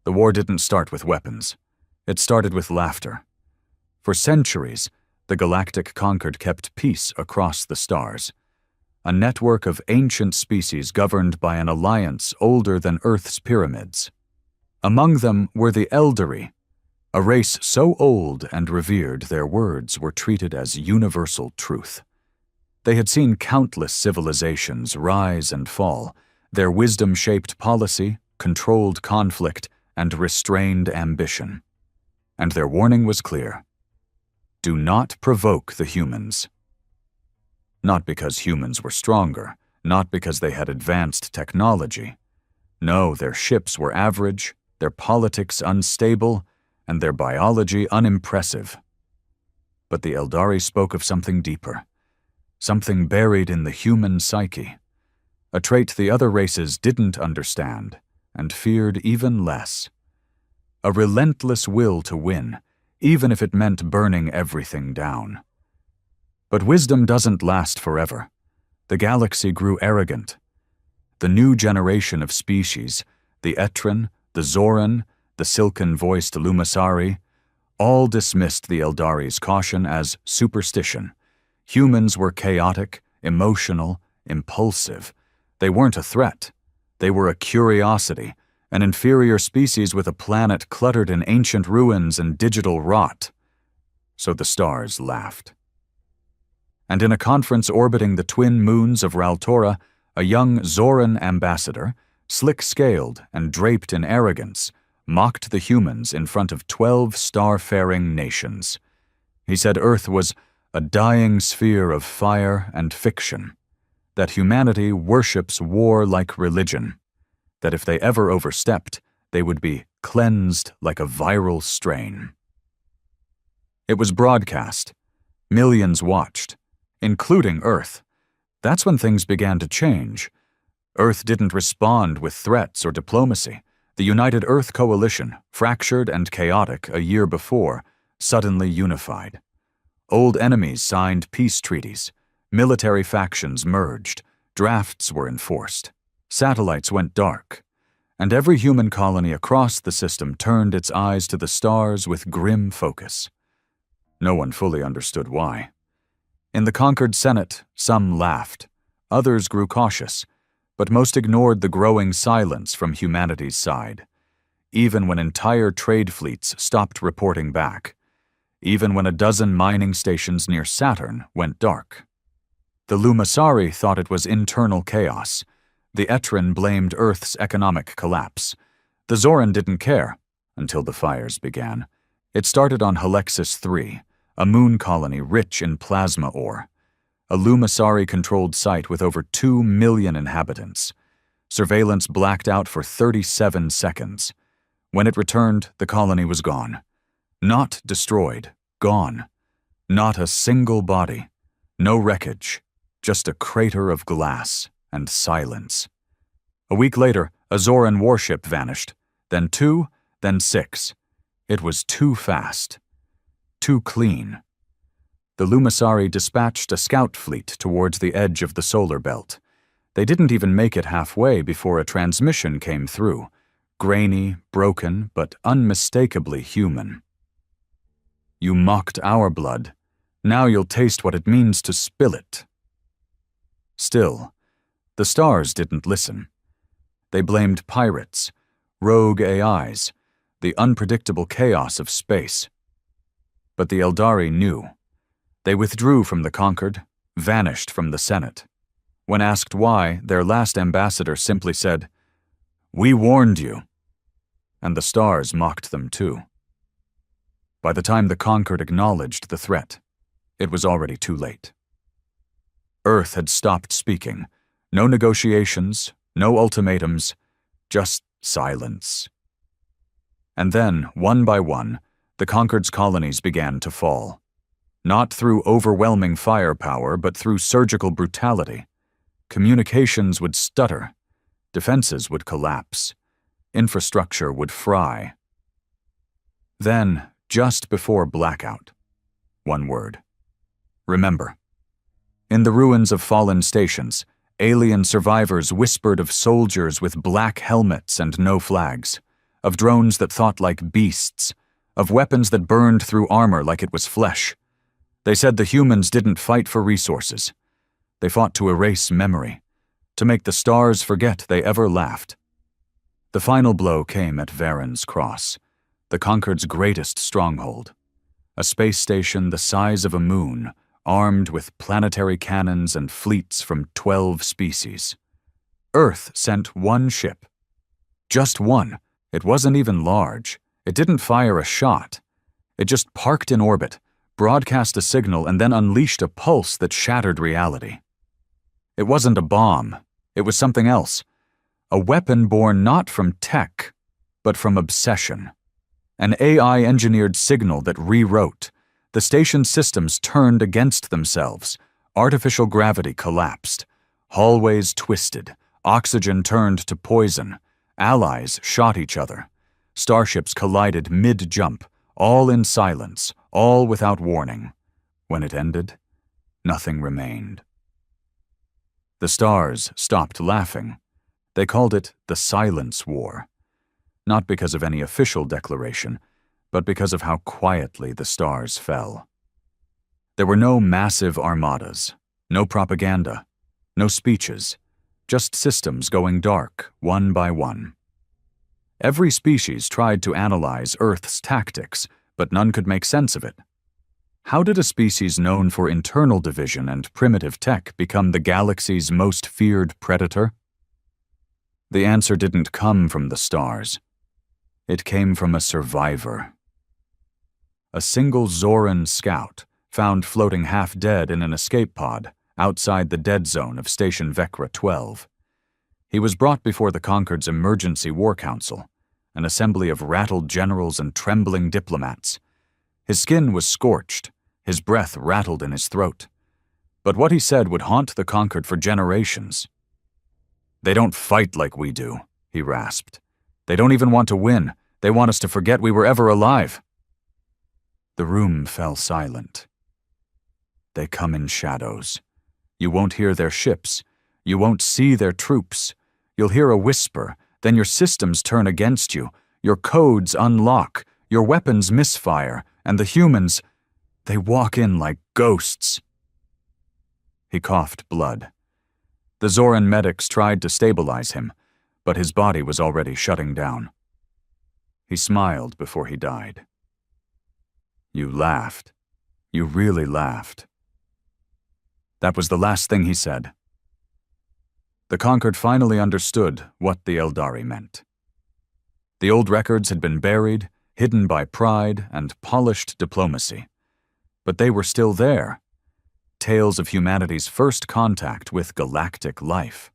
The war didn't start with weapons. It started with laughter. For centuries, the galactic Concord kept peace across the stars, a network of ancient species governed by an alliance older than Earth's pyramids. Among them were the Eldari, a race so old and revered their words were treated as universal truth. They had seen countless civilizations rise and fall. Their wisdom shaped policy, controlled conflict, and restrained ambition. And their warning was clear. Do not provoke the humans. Not because humans were stronger, not because they had advanced technology. No, their ships were average, their politics unstable, and their biology unimpressive. But the Eldari spoke of something deeper, something buried in the human psyche, a trait the other races didn't understand and feared even less. A relentless will to win, even if it meant burning everything down. But wisdom doesn't last forever. The galaxy grew arrogant. The new generation of species, the Etran, the Zoran, the silken-voiced Lumasari, all dismissed the Eldari's caution as superstition. Humans were chaotic, emotional, impulsive. They weren't a threat. They were a curiosity, an inferior species with a planet cluttered in ancient ruins and digital rot. So the stars laughed. And in a conference orbiting the twin moons of Raltora, a young Zoran ambassador, slick-scaled and draped in arrogance, mocked the humans in front of 12 star-faring nations. He said Earth was a dying sphere of fire and fiction, that humanity worships war like religion, that if they ever overstepped, they would be cleansed like a viral strain. It was broadcast. Millions watched, including Earth. That's when things began to change. Earth didn't respond with threats or diplomacy. The United Earth Coalition, fractured and chaotic a year before, suddenly unified. Old enemies signed peace treaties. Military factions merged. Drafts were enforced. Satellites went dark. And every human colony across the system turned its eyes to the stars with grim focus. No one fully understood why. In the conquered Senate, some laughed. Others grew cautious, but most ignored the growing silence from humanity's side. Even when entire trade fleets stopped reporting back. Even when a dozen mining stations near Saturn went dark. The Lumasari thought it was internal chaos. The Etran blamed Earth's economic collapse. The Zoran didn't care, until the fires began. It started on Helixis 3, a moon colony rich in plasma ore. A Lumasari-controlled site with over 2 million inhabitants. Surveillance blacked out for 37 seconds. When it returned, the colony was gone. Not destroyed, gone. Not a single body. No wreckage. Just a crater of glass and silence. A week later, a Zoran warship vanished. Then 2, then 6. It was too fast. Too clean. The Lumasari dispatched a scout fleet towards the edge of the solar belt. They didn't even make it halfway before a transmission came through. Grainy, broken, but unmistakably human. You mocked our blood. Now you'll taste what it means to spill it. Still, the stars didn't listen. They blamed pirates, rogue AIs, the unpredictable chaos of space. But the Eldari knew. They withdrew from the conquered, vanished from the Senate. When asked why, their last ambassador simply said, "We warned you." And the stars mocked them too. By the time the conquered acknowledged the threat, it was already too late. Earth had stopped speaking. No negotiations, no ultimatums, just silence. And then, one by one, the conquered's colonies began to fall. Not through overwhelming firepower, but through surgical brutality. Communications would stutter. Defenses would collapse. Infrastructure would fry. Then, just before blackout, one word. Remember. In the ruins of fallen stations, alien survivors whispered of soldiers with black helmets and no flags. of drones that thought like beasts, of weapons that burned through armor like it was flesh. They said the humans didn't fight for resources. They fought to erase memory, to make the stars forget they ever laughed. The final blow came at Varen's Cross, the Concord's greatest stronghold, a space station the size of a moon, armed with planetary cannons and fleets from 12 species. Earth sent one ship. Just one. It wasn't even large. It didn't fire a shot. It just parked in orbit, broadcast a signal, and then unleashed a pulse that shattered reality. It wasn't a bomb. It was something else. A weapon born not from tech, but from obsession. An AI-engineered signal that rewrote. The station's systems turned against themselves. Artificial gravity collapsed. Hallways twisted. Oxygen turned to poison. Allies shot each other. Starships collided mid-jump, all in silence, all without warning. When it ended, nothing remained. The stars stopped laughing. They called it the Silence War, not because of any official declaration, but because of how quietly the stars fell. There were no massive armadas, no propaganda, no speeches, just systems going dark one by one. Every species tried to analyze Earth's tactics, but none could make sense of it. How did a species known for internal division and primitive tech become the galaxy's most feared predator? The answer didn't come from the stars. It came from a survivor. A single Zoran scout, found floating half-dead in an escape pod outside the dead zone of Station Vecra 12. He was brought before the Concord's Emergency War Council, an assembly of rattled generals and trembling diplomats. His skin was scorched, his breath rattled in his throat. But what he said would haunt the Concord for generations. "They don't fight like we do," he rasped. "They don't even want to win. They want us to forget we were ever alive." The room fell silent. "They come in shadows. You won't hear their ships. You won't see their troops. You'll hear a whisper, then your systems turn against you. Your codes unlock. Your weapons misfire. And the humans, they walk in like ghosts." He coughed blood. The Zoran medics tried to stabilize him, but his body was already shutting down. He smiled before he died. "You laughed. You really laughed." That was the last thing he said. The Concord finally understood what the Eldari meant. The old records had been buried, hidden by pride and polished diplomacy. But they were still there. Tales of humanity's first contact with galactic life.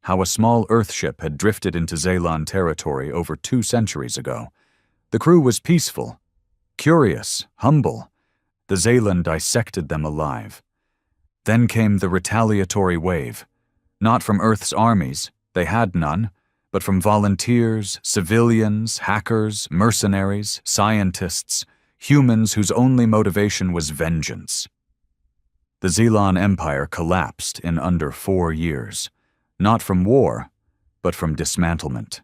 How a small Earthship had drifted into Zalon territory over 2 centuries ago. The crew was peaceful, curious, humble. The Zalon dissected them alive. Then came the retaliatory wave. Not from Earth's armies, they had none, but from volunteers, civilians, hackers, mercenaries, scientists, humans whose only motivation was vengeance. The Zalon Empire collapsed in under 4 years, not from war, but from dismantlement.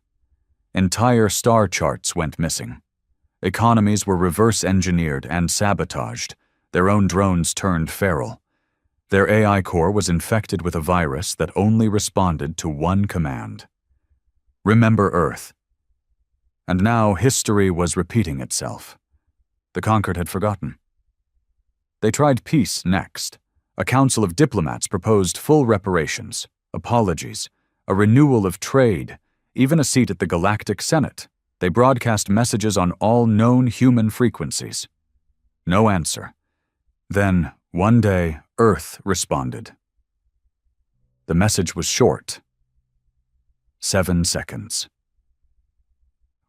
Entire star charts went missing. Economies were reverse-engineered and sabotaged. Their own drones turned feral. Their AI core was infected with a virus that only responded to one command: remember Earth. And now history was repeating itself. The Concord had forgotten. They tried peace next. A council of diplomats proposed full reparations, apologies, a renewal of trade, even a seat at the Galactic Senate. They broadcast messages on all known human frequencies. No answer. Then, one day, Earth responded. The message was short. 7 seconds.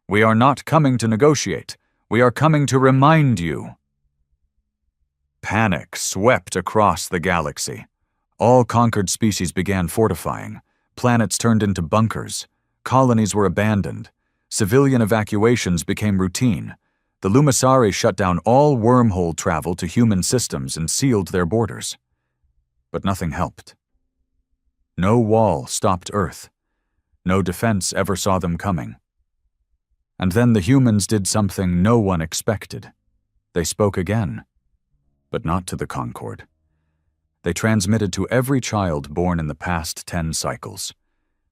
"We are not coming to negotiate. We are coming to remind you." Panic swept across the galaxy. All conquered species began fortifying. Planets turned into bunkers. Colonies were abandoned. Civilian evacuations became routine. The Lumisari shut down all wormhole travel to human systems and sealed their borders. But nothing helped. No wall stopped Earth. No defense ever saw them coming. And then the humans did something no one expected. They spoke again, but not to the Concord. They transmitted to every child born in the past 10 cycles.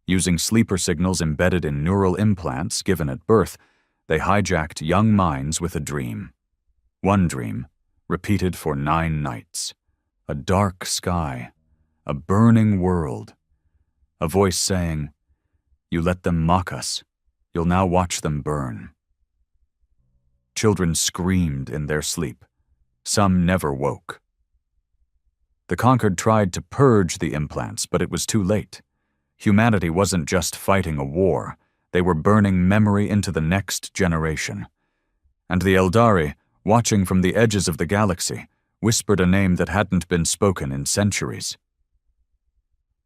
Using sleeper signals embedded in neural implants given at birth, they hijacked young minds with a dream. One dream, repeated for 9 nights. A dark sky, a burning world. A voice saying, "You let them mock us. You'll now watch them burn." Children screamed in their sleep. Some never woke. The Concord tried to purge the implants, but it was too late. Humanity wasn't just fighting a war. They were burning memory into the next generation. And the Eldari, watching from the edges of the galaxy, whispered a name that hadn't been spoken in centuries.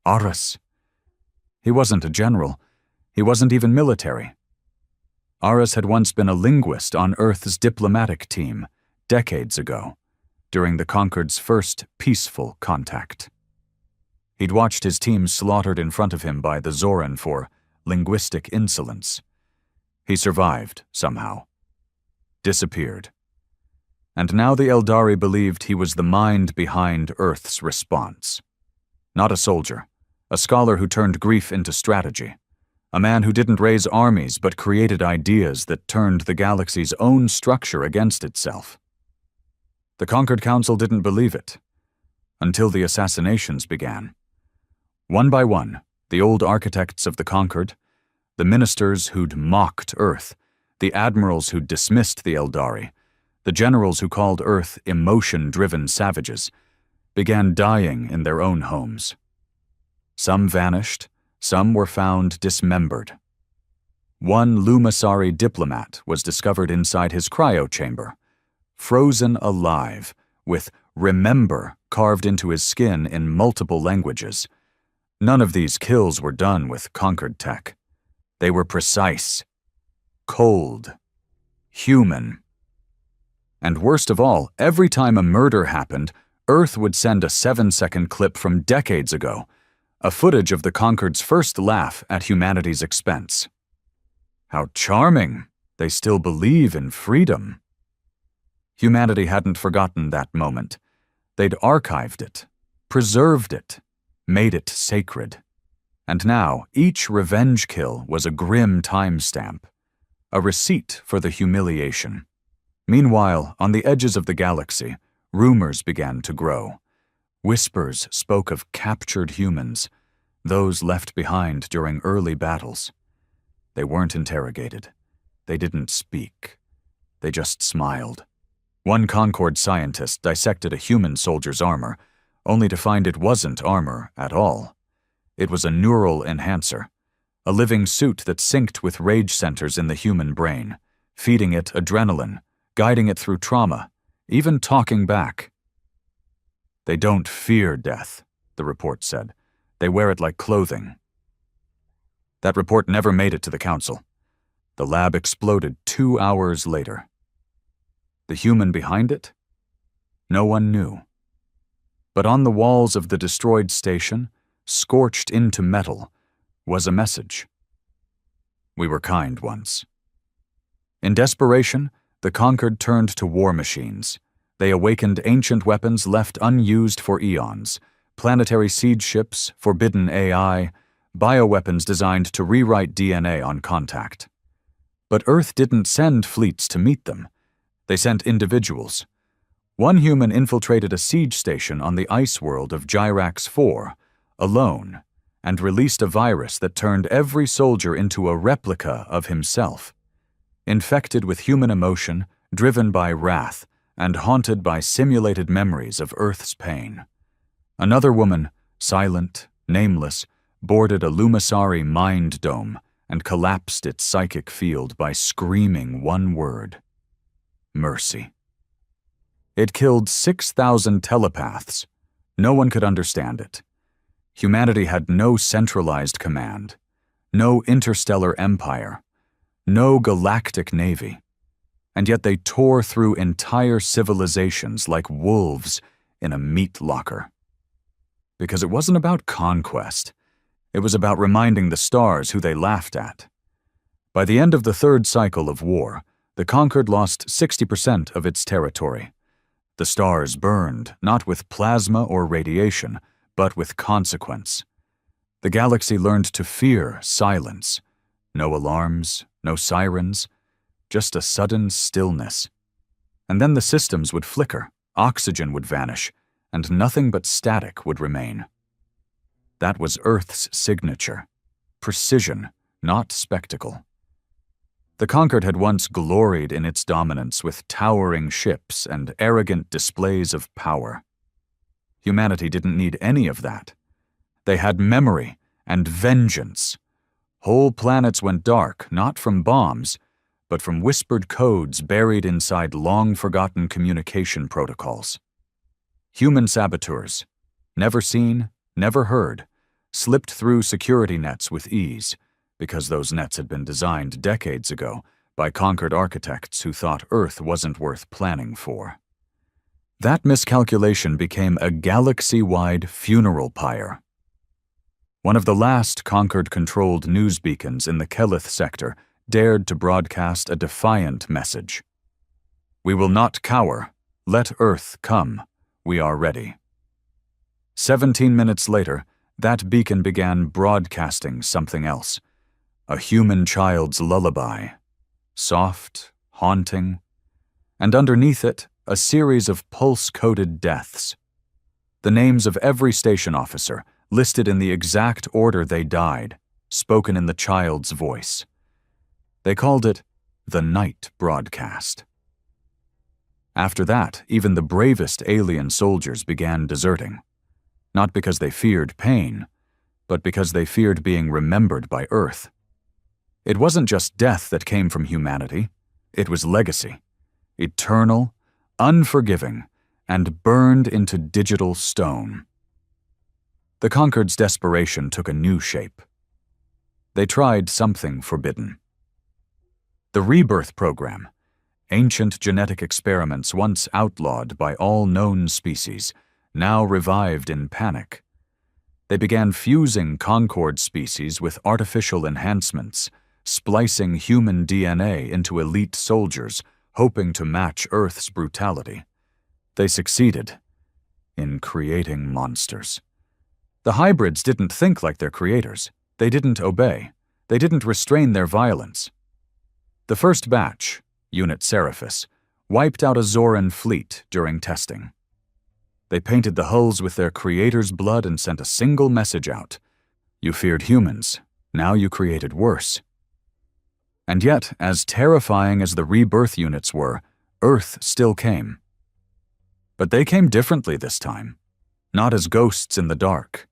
Aras. He wasn't a general. He wasn't even military. Aras had once been a linguist on Earth's diplomatic team, decades ago, during the Concord's first peaceful contact. He'd watched his team slaughtered in front of him by the Zoran for linguistic insolence. He survived, somehow. Disappeared. And now the Eldari believed he was the mind behind Earth's response. Not a soldier, a scholar who turned grief into strategy. A man who didn't raise armies but created ideas that turned the galaxy's own structure against itself. The Concord Council didn't believe it, until the assassinations began. One by one, the old architects of the Concord, the ministers who'd mocked Earth, the admirals who'd dismissed the Eldari, the generals who called Earth emotion-driven savages, began dying in their own homes. Some vanished, some were found dismembered. One Lumasari diplomat was discovered inside his cryo chamber, frozen alive, with "remember" carved into his skin in multiple languages. None of these kills were done with Concord tech. They were precise, cold, human. And worst of all, every time a murder happened, Earth would send a 7-second clip from decades ago, a footage of the Concord's first laugh at humanity's expense. How charming! They still believe in freedom. Humanity hadn't forgotten that moment. They'd archived it, preserved it, made it sacred. And now, each revenge kill was a grim timestamp, a receipt for the humiliation. Meanwhile, on the edges of the galaxy, rumors began to grow. Whispers spoke of captured humans, those left behind during early battles. They weren't interrogated. They didn't speak. They just smiled. One Concord scientist dissected a human soldier's armor, only to find it wasn't armor at all. It was a neural enhancer, a living suit that synced with rage centers in the human brain, feeding it adrenaline, guiding it through trauma, even talking back. They don't fear death, the report said. They wear it like clothing. That report never made it to the council. The lab exploded 2 hours later. The human behind it? No one knew. But on the walls of the destroyed station, scorched into metal, was a message. We were kind once. In desperation, the Concord turned to war machines. They awakened ancient weapons left unused for eons, planetary siege ships, forbidden AI, bioweapons designed to rewrite DNA on contact. But Earth didn't send fleets to meet them. They sent individuals. One human infiltrated a siege station on the ice world of Gyrax 4, alone, and released a virus that turned every soldier into a replica of himself. Infected with human emotion, driven by wrath, and haunted by simulated memories of Earth's pain. Another woman, silent, nameless, boarded a Lumasari mind dome and collapsed its psychic field by screaming one word: mercy. It killed 6,000 telepaths. No one could understand it. Humanity had no centralized command, no interstellar empire, no galactic navy. And yet they tore through entire civilizations like wolves in a meat locker. Because it wasn't about conquest. It was about reminding the stars who they laughed at. By the end of the third cycle of war, the conquered lost 60% of its territory. The stars burned, not with plasma or radiation, but with consequence. The galaxy learned to fear silence. No alarms, no sirens, just a sudden stillness. And then the systems would flicker, oxygen would vanish, and nothing but static would remain. That was Earth's signature. Precision, not spectacle. The conquered had once gloried in its dominance with towering ships and arrogant displays of power. Humanity didn't need any of that. They had memory and vengeance. Whole planets went dark, not from bombs, but from whispered codes buried inside long-forgotten communication protocols. Human saboteurs, never seen, never heard, slipped through security nets with ease, because those nets had been designed decades ago by conquered architects who thought Earth wasn't worth planning for. That miscalculation became a galaxy-wide funeral pyre. One of the last conquered-controlled news beacons in the Kelith sector dared to broadcast a defiant message. "We will not cower. Let Earth come. We are ready." 17 minutes later, that beacon began broadcasting something else. A human child's lullaby. Soft, haunting, and underneath it, a series of pulse-coded deaths. The names of every station officer, listed in the exact order they died, spoken in the child's voice. They called it the night broadcast. After that, even the bravest alien soldiers began deserting. Not because they feared pain, but because they feared being remembered by Earth. It wasn't just death that came from humanity, it was legacy. Eternal, unforgiving, and burned into digital stone. The conquered's desperation took a new shape. They tried something forbidden. The rebirth program, ancient genetic experiments once outlawed by all known species, now revived in panic. They began fusing Concord species with artificial enhancements, splicing human DNA into elite soldiers, hoping to match Earth's brutality. They succeeded in creating monsters. The hybrids didn't think like their creators. They didn't obey. They didn't restrain their violence. The first batch, Unit Seraphis, wiped out a Zoran fleet during testing. They painted the hulls with their creator's blood and sent a single message out. You feared humans. Now you created worse. And yet, as terrifying as the rebirth units were, Earth still came. But they came differently this time. Not as ghosts in the dark.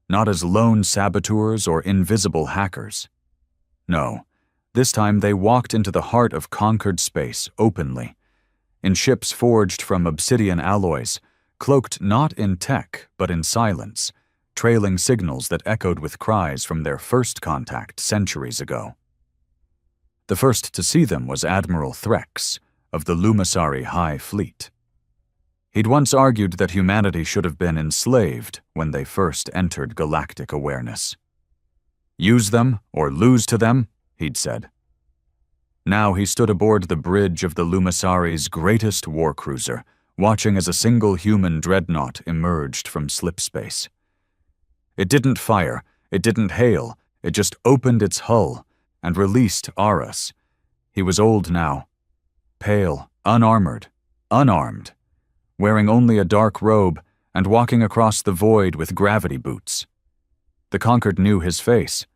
Not as lone saboteurs or invisible hackers. No, this time they walked into the heart of conquered space openly, in ships forged from obsidian alloys, cloaked not in tech but in silence, trailing signals that echoed with cries from their first contact centuries ago. The first to see them was Admiral Threx of the Lumisari High Fleet. He'd once argued that humanity should have been enslaved when they first entered galactic awareness. Use them or lose to them, he'd said. Now he stood aboard the bridge of the Lumisari's greatest warcruiser, watching as a single human dreadnought emerged from slipspace. It didn't fire, it didn't hail, it just opened its hull and released Aras. He was old now, pale, unarmored, unarmed, wearing only a dark robe and walking across the void with gravity boots. The conquered knew his face.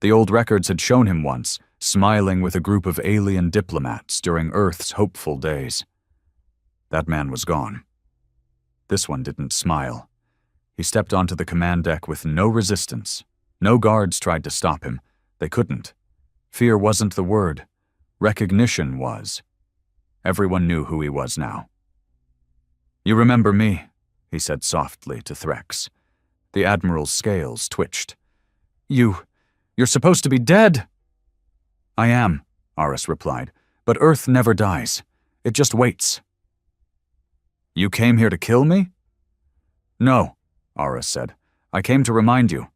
The old records had shown him once, smiling with a group of alien diplomats during Earth's hopeful days. That man was gone. This one didn't smile. He stepped onto the command deck with no resistance. No guards tried to stop him. They couldn't. Fear wasn't the word. Recognition was. Everyone knew who he was now. "You remember me," he said softly to Threx. The Admiral's scales twitched. You're supposed to be dead." "I am," Aras replied, "but Earth never dies. It just waits." "You came here to kill me?" "No," Aras said. "I came to remind you."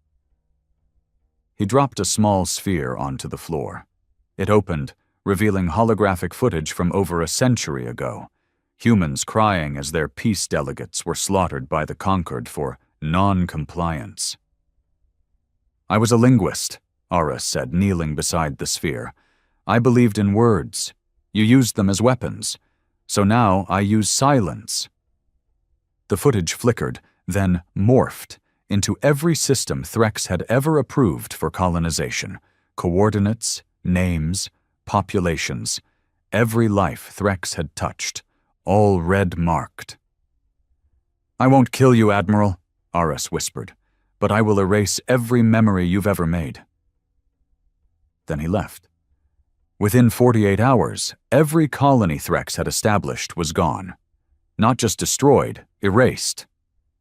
He dropped a small sphere onto the floor. It opened, revealing holographic footage from over a century ago, humans crying as their peace delegates were slaughtered by the conquered for non-compliance. "I was a linguist," Aras said, kneeling beside the sphere. "I believed in words. You used them as weapons. So now I use silence." The footage flickered, then morphed into every system Threx had ever approved for colonization. Coordinates, names, populations, every life Threx had touched, all red-marked. "I won't kill you, Admiral," Aras whispered, "but I will erase every memory you've ever made." Then he left. Within 48 hours, every colony Threx had established was gone. Not just destroyed, erased.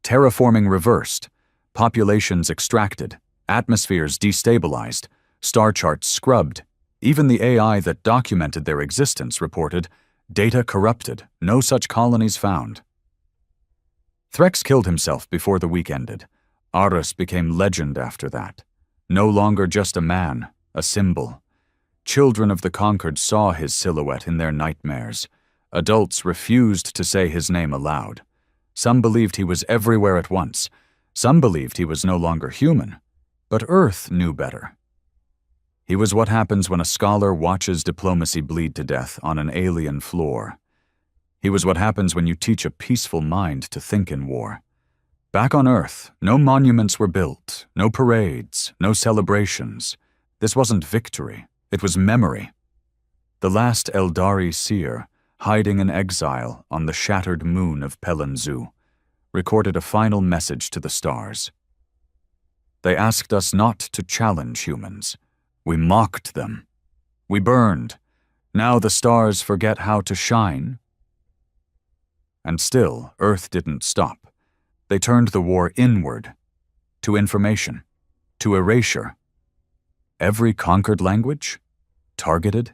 Terraforming reversed, populations extracted, atmospheres destabilized, star charts scrubbed. Even the AI that documented their existence reported, data corrupted, no such colonies found. Threx killed himself before the week ended. Aras became legend after that. No longer just a man, a symbol. Children of the conquered saw his silhouette in their nightmares. Adults refused to say his name aloud. Some believed he was everywhere at once. Some believed he was no longer human. But Earth knew better. He was what happens when a scholar watches diplomacy bleed to death on an alien floor. He was what happens when you teach a peaceful mind to think in war. Back on Earth, no monuments were built, no parades, no celebrations. This wasn't victory, it was memory. The last Eldari seer, hiding in exile on the shattered moon of Pelenzu, recorded a final message to the stars. They asked us not to challenge humans. We mocked them. We burned. Now the stars forget how to shine. And still, Earth didn't stop. They turned the war inward, to information, to erasure. Every conquered language? Targeted?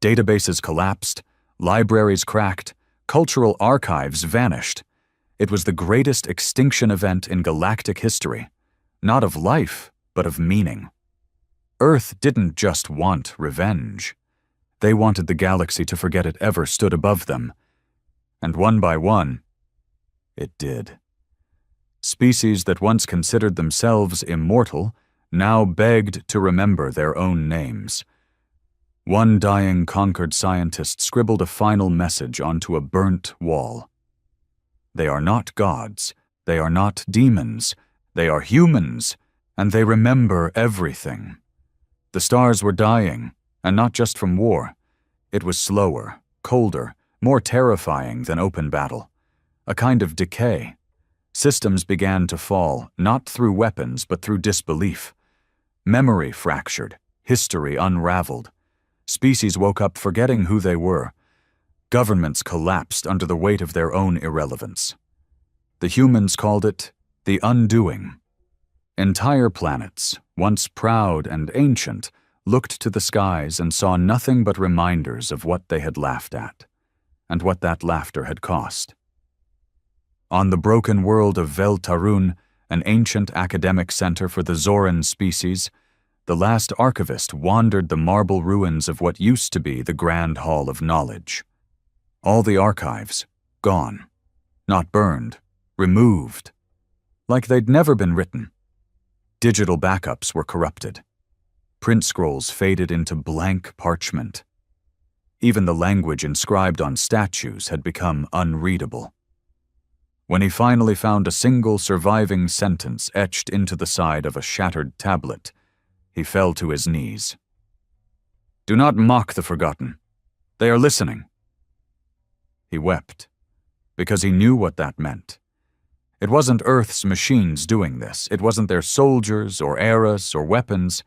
Databases collapsed, libraries cracked, cultural archives vanished. It was the greatest extinction event in galactic history, not of life, but of meaning. Earth didn't just want revenge. They wanted the galaxy to forget it ever stood above them. And one by one, it did. Species that once considered themselves immortal now begged to remember their own names. One dying conquered scientist scribbled a final message onto a burnt wall. They are not gods, they are not demons, they are humans, and they remember everything. The stars were dying, and not just from war. It was slower, colder, more terrifying than open battle. A kind of decay. Systems began to fall, not through weapons, but through disbelief. Memory fractured, history unraveled. Species woke up forgetting who they were. Governments collapsed under the weight of their own irrelevance. The humans called it the undoing. Entire planets, once proud and ancient, looked to the skies and saw nothing but reminders of what they had laughed at, and what that laughter had cost. On the broken world of Vel Tarun, an ancient academic center for the Zoran species, the last archivist wandered the marble ruins of what used to be the Grand Hall of Knowledge. All the archives, gone. Not burned, removed. Like they'd never been written. Digital backups were corrupted. Print scrolls faded into blank parchment. Even the language inscribed on statues had become unreadable. When he finally found a single surviving sentence etched into the side of a shattered tablet, he fell to his knees. "Do not mock the forgotten. They are listening." He wept, because he knew what that meant. It wasn't Earth's machines doing this. It wasn't their soldiers or eras or weapons.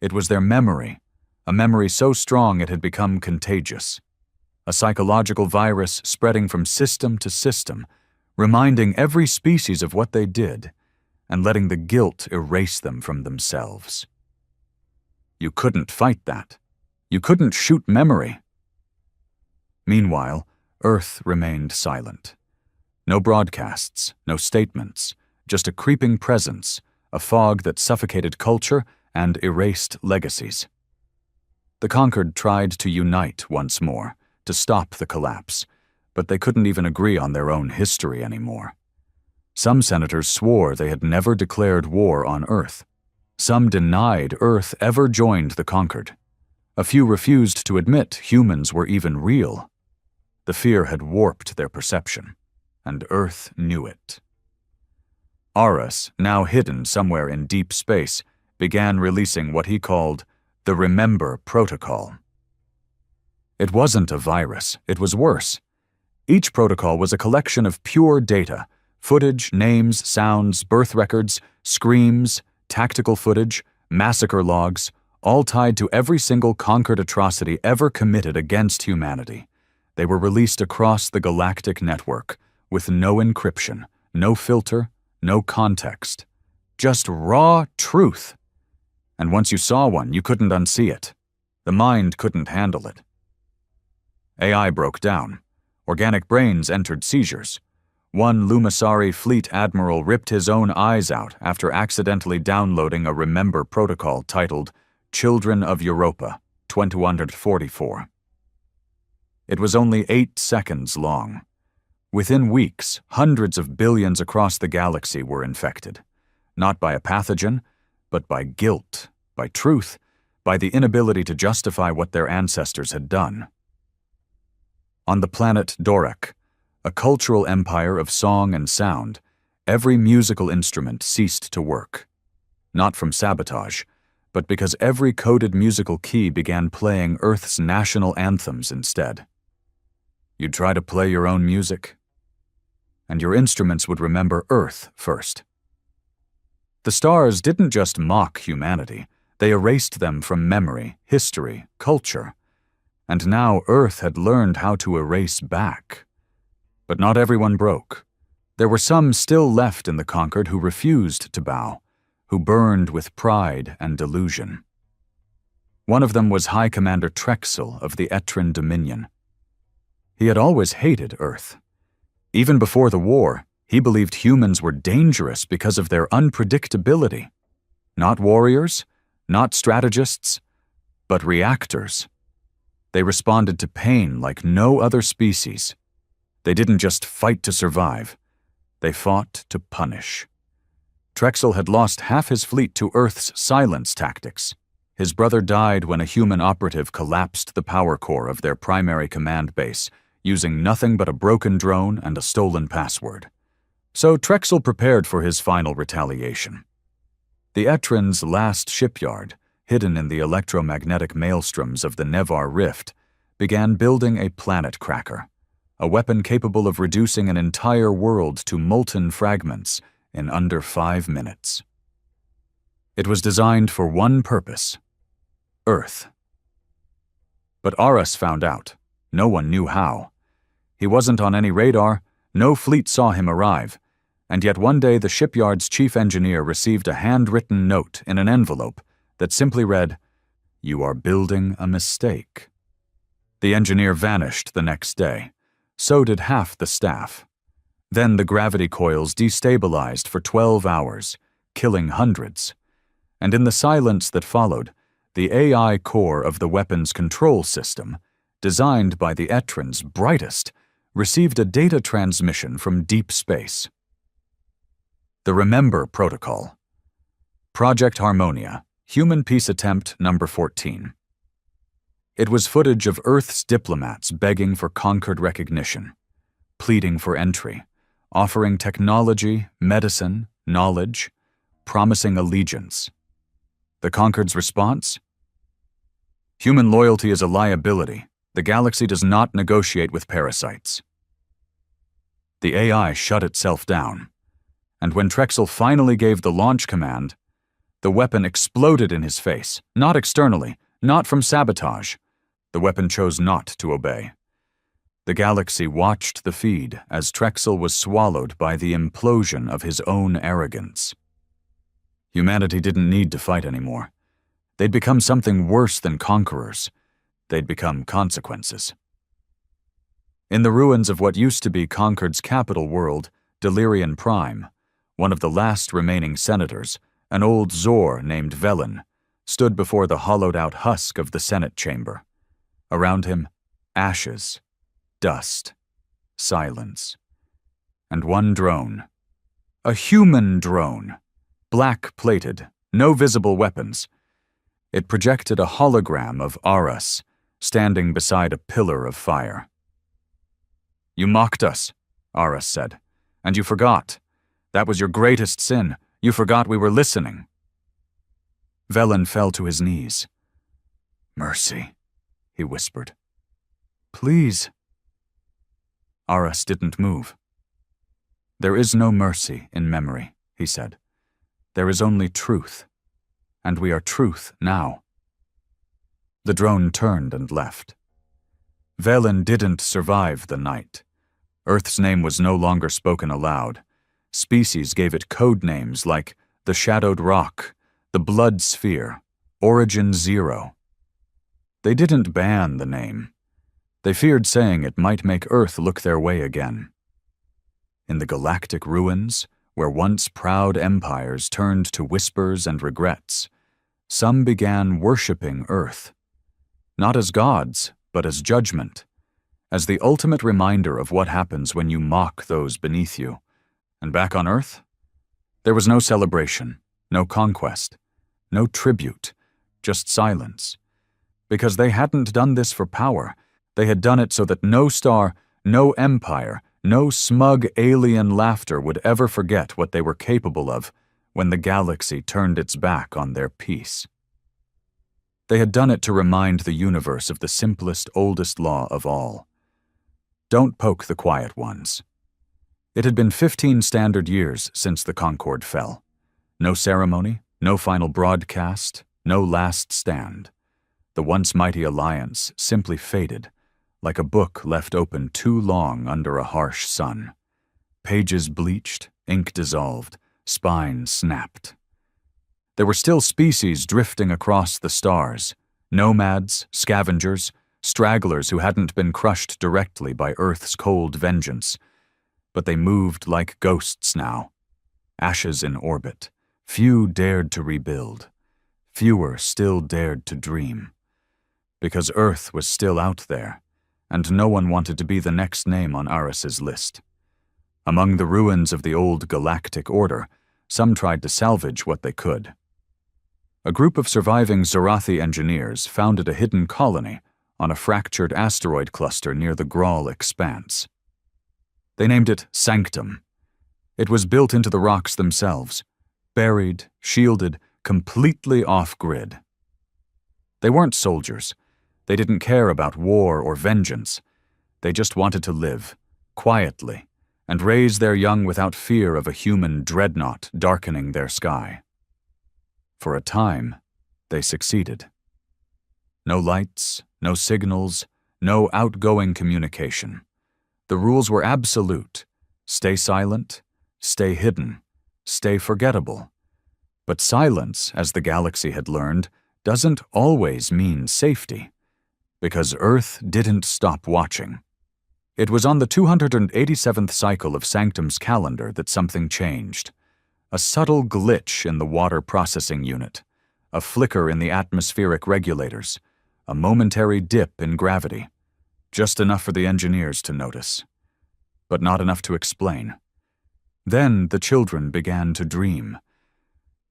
It was their memory, a memory so strong it had become contagious. A psychological virus spreading from system to system, reminding every species of what they did, and letting the guilt erase them from themselves. You couldn't fight that. You couldn't shoot memory. Meanwhile, Earth remained silent. No broadcasts, no statements, just a creeping presence, a fog that suffocated culture and erased legacies. The conquered tried to unite once more, to stop the collapse, but they couldn't even agree on their own history anymore. Some senators swore they had never declared war on Earth. Some denied Earth ever joined the conquered. A few refused to admit humans were even real. The fear had warped their perception, and Earth knew it. Aras, now hidden somewhere in deep space, began releasing what he called the Remember Protocol. It wasn't a virus, it was worse. Each protocol was a collection of pure data, footage, names, sounds, birth records, screams, tactical footage, massacre logs, all tied to every single conquered atrocity ever committed against humanity. They were released across the galactic network, with no encryption, no filter, no context. Just raw truth. And once you saw one, you couldn't unsee it. The mind couldn't handle it. AI broke down. Organic brains entered seizures. One Lumisari fleet admiral ripped his own eyes out after accidentally downloading a Remember protocol titled Children of Europa, 2144. It was only 8 seconds long. Within weeks, hundreds of billions across the galaxy were infected, not by a pathogen, but by guilt, by truth, by the inability to justify what their ancestors had done. On the planet Dorak, a cultural empire of song and sound, every musical instrument ceased to work. Not from sabotage, but because every coded musical key began playing Earth's national anthems instead. You'd try to play your own music, and your instruments would remember Earth first. The stars didn't just mock humanity, they erased them from memory, history, culture. And now Earth had learned how to erase back. But not everyone broke. There were some still left in the conquered who refused to bow, who burned with pride and delusion. One of them was High Commander Trexel of the Etran Dominion. He had always hated Earth. Even before the war, he believed humans were dangerous because of their unpredictability. Not warriors, not strategists, but reactors. They responded to pain like no other species. They didn't just fight to survive. They fought to punish. Trexel had lost half his fleet to Earth's silence tactics. His brother died when a human operative collapsed the power core of their primary command base, using nothing but a broken drone and a stolen password. So Trexel prepared for his final retaliation. The Etran's last shipyard, hidden in the electromagnetic maelstroms of the Nevar Rift, began building a planet cracker, a weapon capable of reducing an entire world to molten fragments in under 5 minutes. It was designed for one purpose: Earth. But Aras found out. No one knew how. He wasn't on any radar, no fleet saw him arrive, and yet one day the shipyard's chief engineer received a handwritten note in an envelope that simply read, "You are building a mistake." The engineer vanished the next day. So did half the staff. Then the gravity coils destabilized for 12 hours, killing hundreds. And in the silence that followed, the AI core of the weapon's control system, designed by the Etran's brightest, received a data transmission from deep space. The Remember Protocol. Project Harmonia. Human Peace Attempt Number 14. It was footage of Earth's diplomats begging for conquered recognition, pleading for entry, offering technology, medicine, knowledge, promising allegiance. The conquered's response? Human loyalty is a liability. The galaxy does not negotiate with parasites. The AI shut itself down, and when Trexel finally gave the launch command, the weapon exploded in his face, not externally, not from sabotage. The weapon chose not to obey. The galaxy watched the feed as Trexel was swallowed by the implosion of his own arrogance. Humanity didn't need to fight anymore. They'd become something worse than conquerors. They'd become consequences. In the ruins of what used to be Conquered's capital world, Delirian Prime, one of the last remaining senators, an old Zor named Velen, stood before the hollowed-out husk of the Senate chamber. Around him, ashes, dust, silence. And one drone. A human drone. Black-plated, no visible weapons. It projected a hologram of Aras, standing beside a pillar of fire. "You mocked us," Aras said, "and you forgot. That was your greatest sin. You forgot we were listening." Velen fell to his knees. "Mercy," he whispered. "Please." Aras didn't move. "There is no mercy in memory," he said. "There is only truth, and we are truth now." The drone turned and left. Velen didn't survive the night. Earth's name was no longer spoken aloud. Species gave it code names like the Shadowed Rock, the Blood Sphere, Origin Zero. They didn't ban the name. They feared saying it might make Earth look their way again. In the galactic ruins, where once proud empires turned to whispers and regrets, some began worshipping Earth. Not as gods, but as judgment, as the ultimate reminder of what happens when you mock those beneath you. And back on Earth, there was no celebration, no conquest, no tribute, just silence. Because they hadn't done this for power. They had done it so that no star, no empire, no smug alien laughter would ever forget what they were capable of when the galaxy turned its back on their peace. They had done it to remind the universe of the simplest, oldest law of all. Don't poke the quiet ones. It had been 15 standard years since the Concord fell. No ceremony, no final broadcast, no last stand. The once mighty alliance simply faded, like a book left open too long under a harsh sun. Pages bleached, ink dissolved, spine snapped. There were still species drifting across the stars, nomads, scavengers, stragglers who hadn't been crushed directly by Earth's cold vengeance. But they moved like ghosts now. Ashes in orbit. Few dared to rebuild. Fewer still dared to dream. Because Earth was still out there, and no one wanted to be the next name on Aras's list. Among the ruins of the old galactic order, some tried to salvage what they could. A group of surviving Zorathi engineers founded a hidden colony on a fractured asteroid cluster near the Grawl Expanse. They named it Sanctum. It was built into the rocks themselves, buried, shielded, completely off-grid. They weren't soldiers. They didn't care about war or vengeance. They just wanted to live, quietly, and raise their young without fear of a human dreadnought darkening their sky. For a time, they succeeded. No lights, no signals, no outgoing communication. The rules were absolute. Stay silent, stay hidden, stay forgettable. But silence, as the galaxy had learned, doesn't always mean safety. Because Earth didn't stop watching. It was on the 287th cycle of Sanctum's calendar that something changed. A subtle glitch in the water processing unit, a flicker in the atmospheric regulators, a momentary dip in gravity. Just enough for the engineers to notice. But not enough to explain. Then the children began to dream.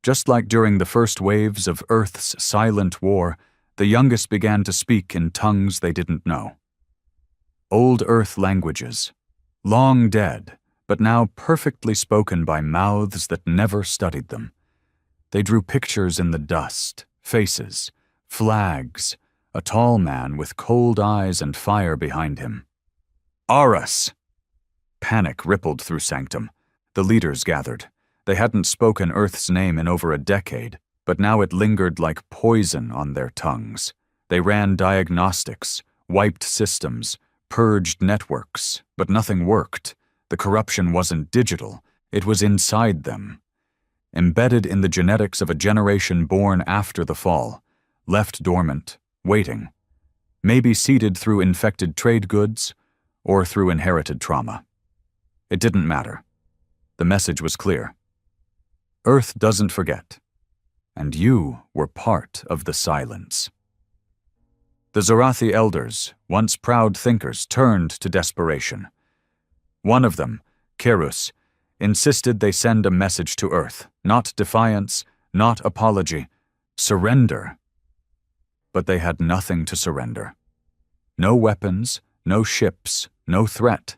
Just like during the first waves of Earth's silent war, the youngest began to speak in tongues they didn't know. Old Earth languages, long dead, but now perfectly spoken by mouths that never studied them. They drew pictures in the dust, faces, flags, a tall man with cold eyes and fire behind him. Aras! Panic rippled through Sanctum. The leaders gathered. They hadn't spoken Earth's name in over a decade, but now it lingered like poison on their tongues. They ran diagnostics, wiped systems, purged networks, but nothing worked. The corruption wasn't digital, it was inside them. Embedded in the genetics of a generation born after the fall, left dormant, waiting. Maybe seeded through infected trade goods, or through inherited trauma. It didn't matter. The message was clear. Earth doesn't forget. and you were part of the silence. The Zorathi elders, once proud thinkers, turned to desperation. One of them, Kerus, insisted they send a message to Earth, not defiance, not apology, surrender. But they had nothing to surrender. No weapons, no ships, no threat.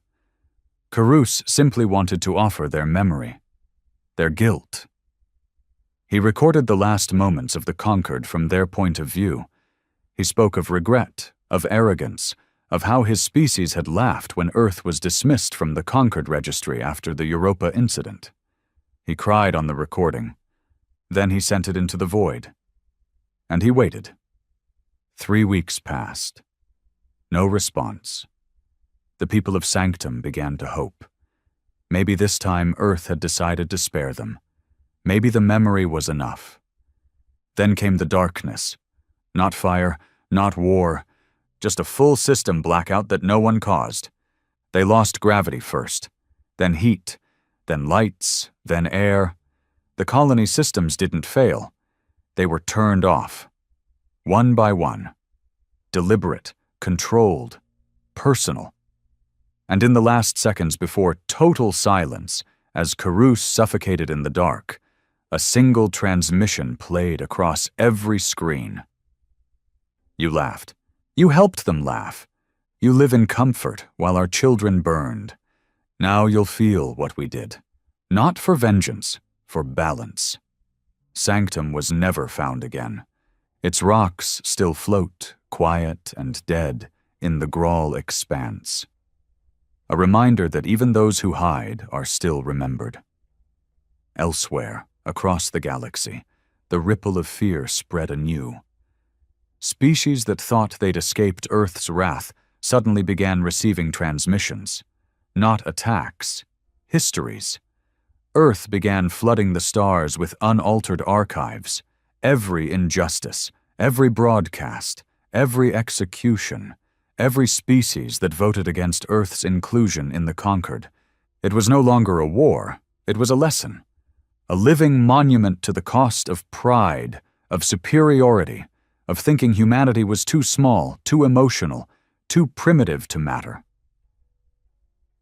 Kerus simply wanted to offer their memory, their guilt. He recorded the last moments of the conquered from their point of view. He spoke of regret, of arrogance, of how his species had laughed when Earth was dismissed from the conquered registry after the Europa incident. He cried on the recording. Then he sent it into the void. And he waited. 3 weeks passed. No response. The people of Sanctum began to hope. Maybe this time Earth had decided to spare them. Maybe the memory was enough. Then came the darkness. Not fire, not war, just a full system blackout that no one caused. They lost gravity first, then heat, then lights, then air. The colony systems didn't fail. They were turned off. One by one. Deliberate, controlled, personal. And in the last seconds before total silence, as Kerus suffocated in the dark, a single transmission played across every screen. You laughed. You helped them laugh. You live in comfort while our children burned. Now you'll feel what we did. Not for vengeance, for balance. Sanctum was never found again. Its rocks still float, quiet and dead, in the Grawl expanse. A reminder that even those who hide are still remembered. Elsewhere, across the galaxy, the ripple of fear spread anew. Species that thought they'd escaped Earth's wrath suddenly began receiving transmissions. Not attacks, histories. Earth began flooding the stars with unaltered archives. Every injustice, every broadcast, every execution, every species that voted against Earth's inclusion in the conquered. It was no longer a war, it was a lesson. A living monument to the cost of pride, of superiority, of thinking humanity was too small, too emotional, too primitive to matter.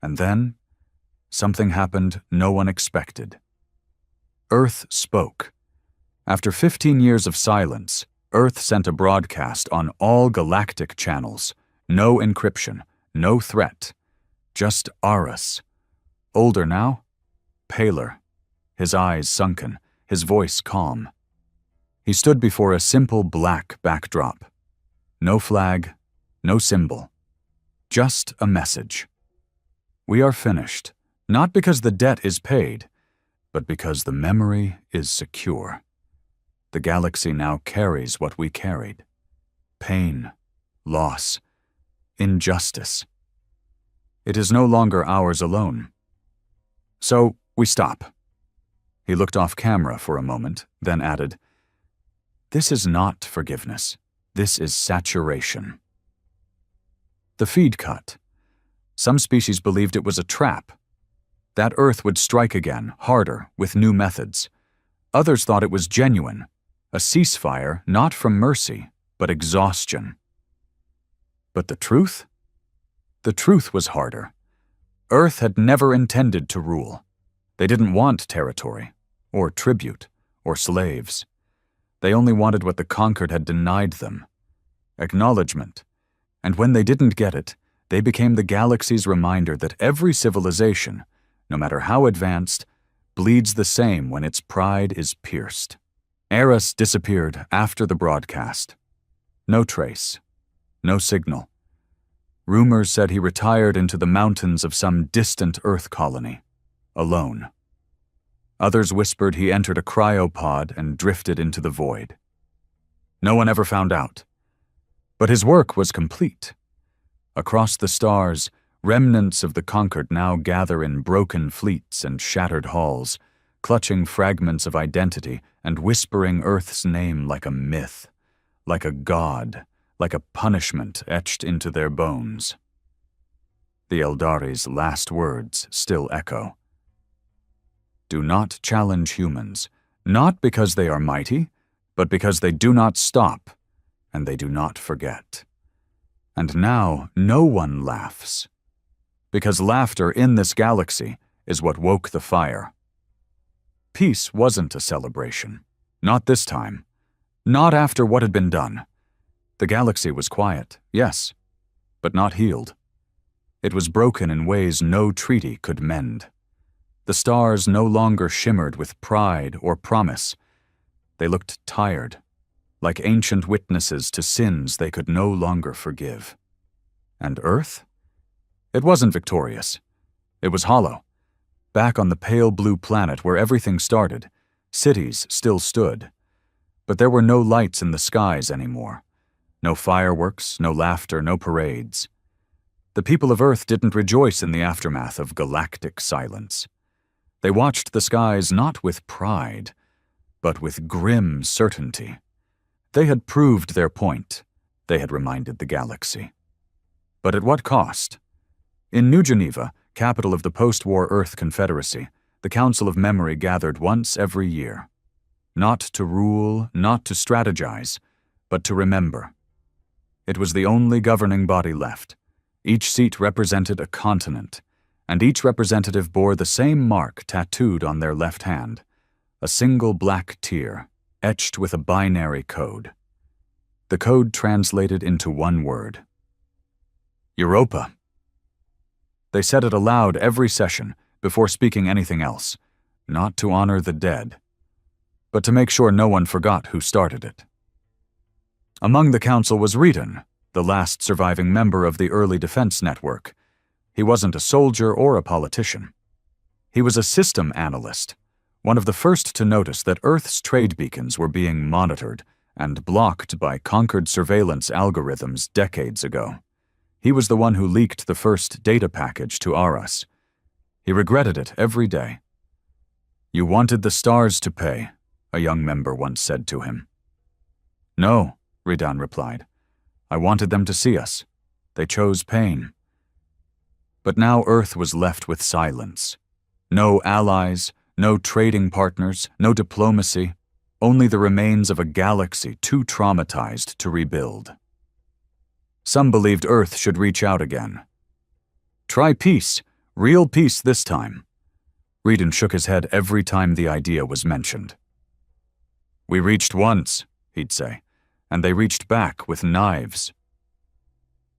And then, something happened no one expected. Earth spoke. After 15 years of silence, Earth sent a broadcast on all galactic channels. No encryption, no threat. Just Aras. Older now, paler, his eyes sunken, his voice calm. He stood before a simple black backdrop. No flag, no symbol. Just a message. We are finished, not because the debt is paid, but because the memory is secure. The galaxy now carries what we carried. Pain, loss, injustice. It is no longer ours alone. So we stop. He looked off camera for a moment, then added, "This is not forgiveness. This is saturation." The feed cut. Some species believed it was a trap. That Earth would strike again, harder, with new methods. Others thought it was genuine, a ceasefire not from mercy, but exhaustion. But the truth? The truth was harder. Earth had never intended to rule. They didn't want territory, or tribute, or slaves. They only wanted what the conquered had denied them. Acknowledgement. And when they didn't get it, they became the galaxy's reminder that every civilization, no matter how advanced, bleeds the same when its pride is pierced. Eris disappeared after the broadcast. No trace. No signal. Rumors said he retired into the mountains of some distant Earth colony, alone. Others whispered he entered a cryopod and drifted into the void. No one ever found out. But his work was complete. Across the stars, remnants of the conquered now gather in broken fleets and shattered halls, clutching fragments of identity and whispering Earth's name like a myth, like a god, like a punishment etched into their bones. The Eldari's last words still echo. Do not challenge humans, not because they are mighty, but because they do not stop and they do not forget. And now no one laughs, because laughter in this galaxy is what woke the fire. Peace wasn't a celebration. Not this time. Not after what had been done. The galaxy was quiet, yes, but not healed. It was broken in ways no treaty could mend. The stars no longer shimmered with pride or promise. They looked tired, like ancient witnesses to sins they could no longer forgive. And Earth? It wasn't victorious. It was hollow. Back on the pale blue planet where everything started, cities still stood. But there were no lights in the skies anymore. No fireworks, no laughter, no parades. The people of Earth didn't rejoice in the aftermath of galactic silence. They watched the skies not with pride, but with grim certainty. They had proved their point, they had reminded the galaxy. But at what cost? In New Geneva, capital of the post-war Earth Confederacy, the Council of Memory gathered once every year. Not to rule, not to strategize, but to remember. It was the only governing body left. Each seat represented a continent, and each representative bore the same mark tattooed on their left hand, a single black tear, etched with a binary code. The code translated into one word: Europa. They said it aloud every session, before speaking anything else, not to honor the dead, but to make sure no one forgot who started it. Among the council was Reedon, the last surviving member of the early defense network. He wasn't a soldier or a politician. He was a system analyst, one of the first to notice that Earth's trade beacons were being monitored and blocked by conquered surveillance algorithms decades ago. He was the one who leaked the first data package to Aras. He regretted it every day. "You wanted the stars to pay," a young member once said to him. "No," Reedon replied. "I wanted them to see us. They chose pain." But now Earth was left with silence. No allies, no trading partners, no diplomacy, only the remains of a galaxy too traumatized to rebuild. Some believed Earth should reach out again. Try peace, real peace this time. Reedon shook his head every time the idea was mentioned. "We reached once," he'd say, "and they reached back with knives."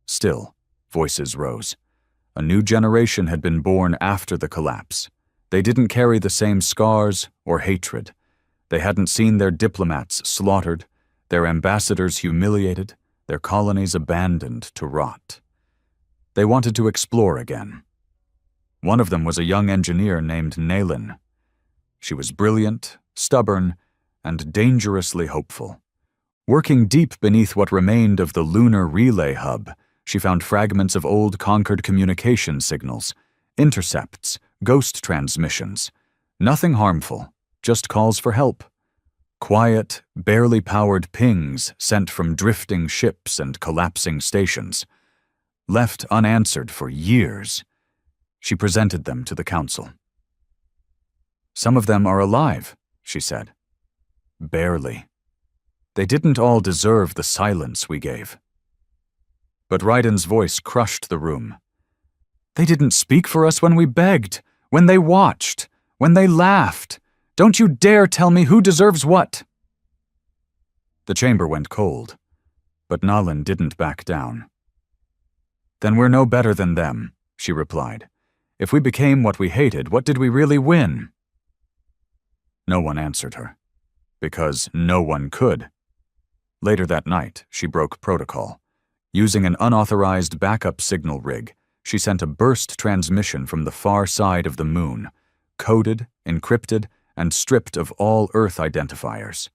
Still, voices rose. A new generation had been born after the collapse. They didn't carry the same scars or hatred. They hadn't seen their diplomats slaughtered, their ambassadors humiliated, their colonies abandoned to rot. They wanted to explore again. One of them was a young engineer named Naylan. She was brilliant, stubborn, and dangerously hopeful. Working deep beneath what remained of the lunar relay hub, she found fragments of old conquered communication signals, intercepts, ghost transmissions. Nothing harmful, just calls for help. Quiet, barely powered pings sent from drifting ships and collapsing stations. Left unanswered for years. She presented them to the council. "Some of them are alive," she said. "Barely. They didn't all deserve the silence we gave." But Reedon's voice crushed the room. "They didn't speak for us when we begged, when they watched, when they laughed. Don't you dare tell me who deserves what." The chamber went cold, but Naylan didn't back down. "Then we're no better than them," she replied. "If we became what we hated, what did we really win?" No one answered her, because no one could. Later that night, she broke protocol. Using an unauthorized backup signal rig, she sent a burst transmission from the far side of the moon, coded, encrypted, and stripped of all Earth identifiers.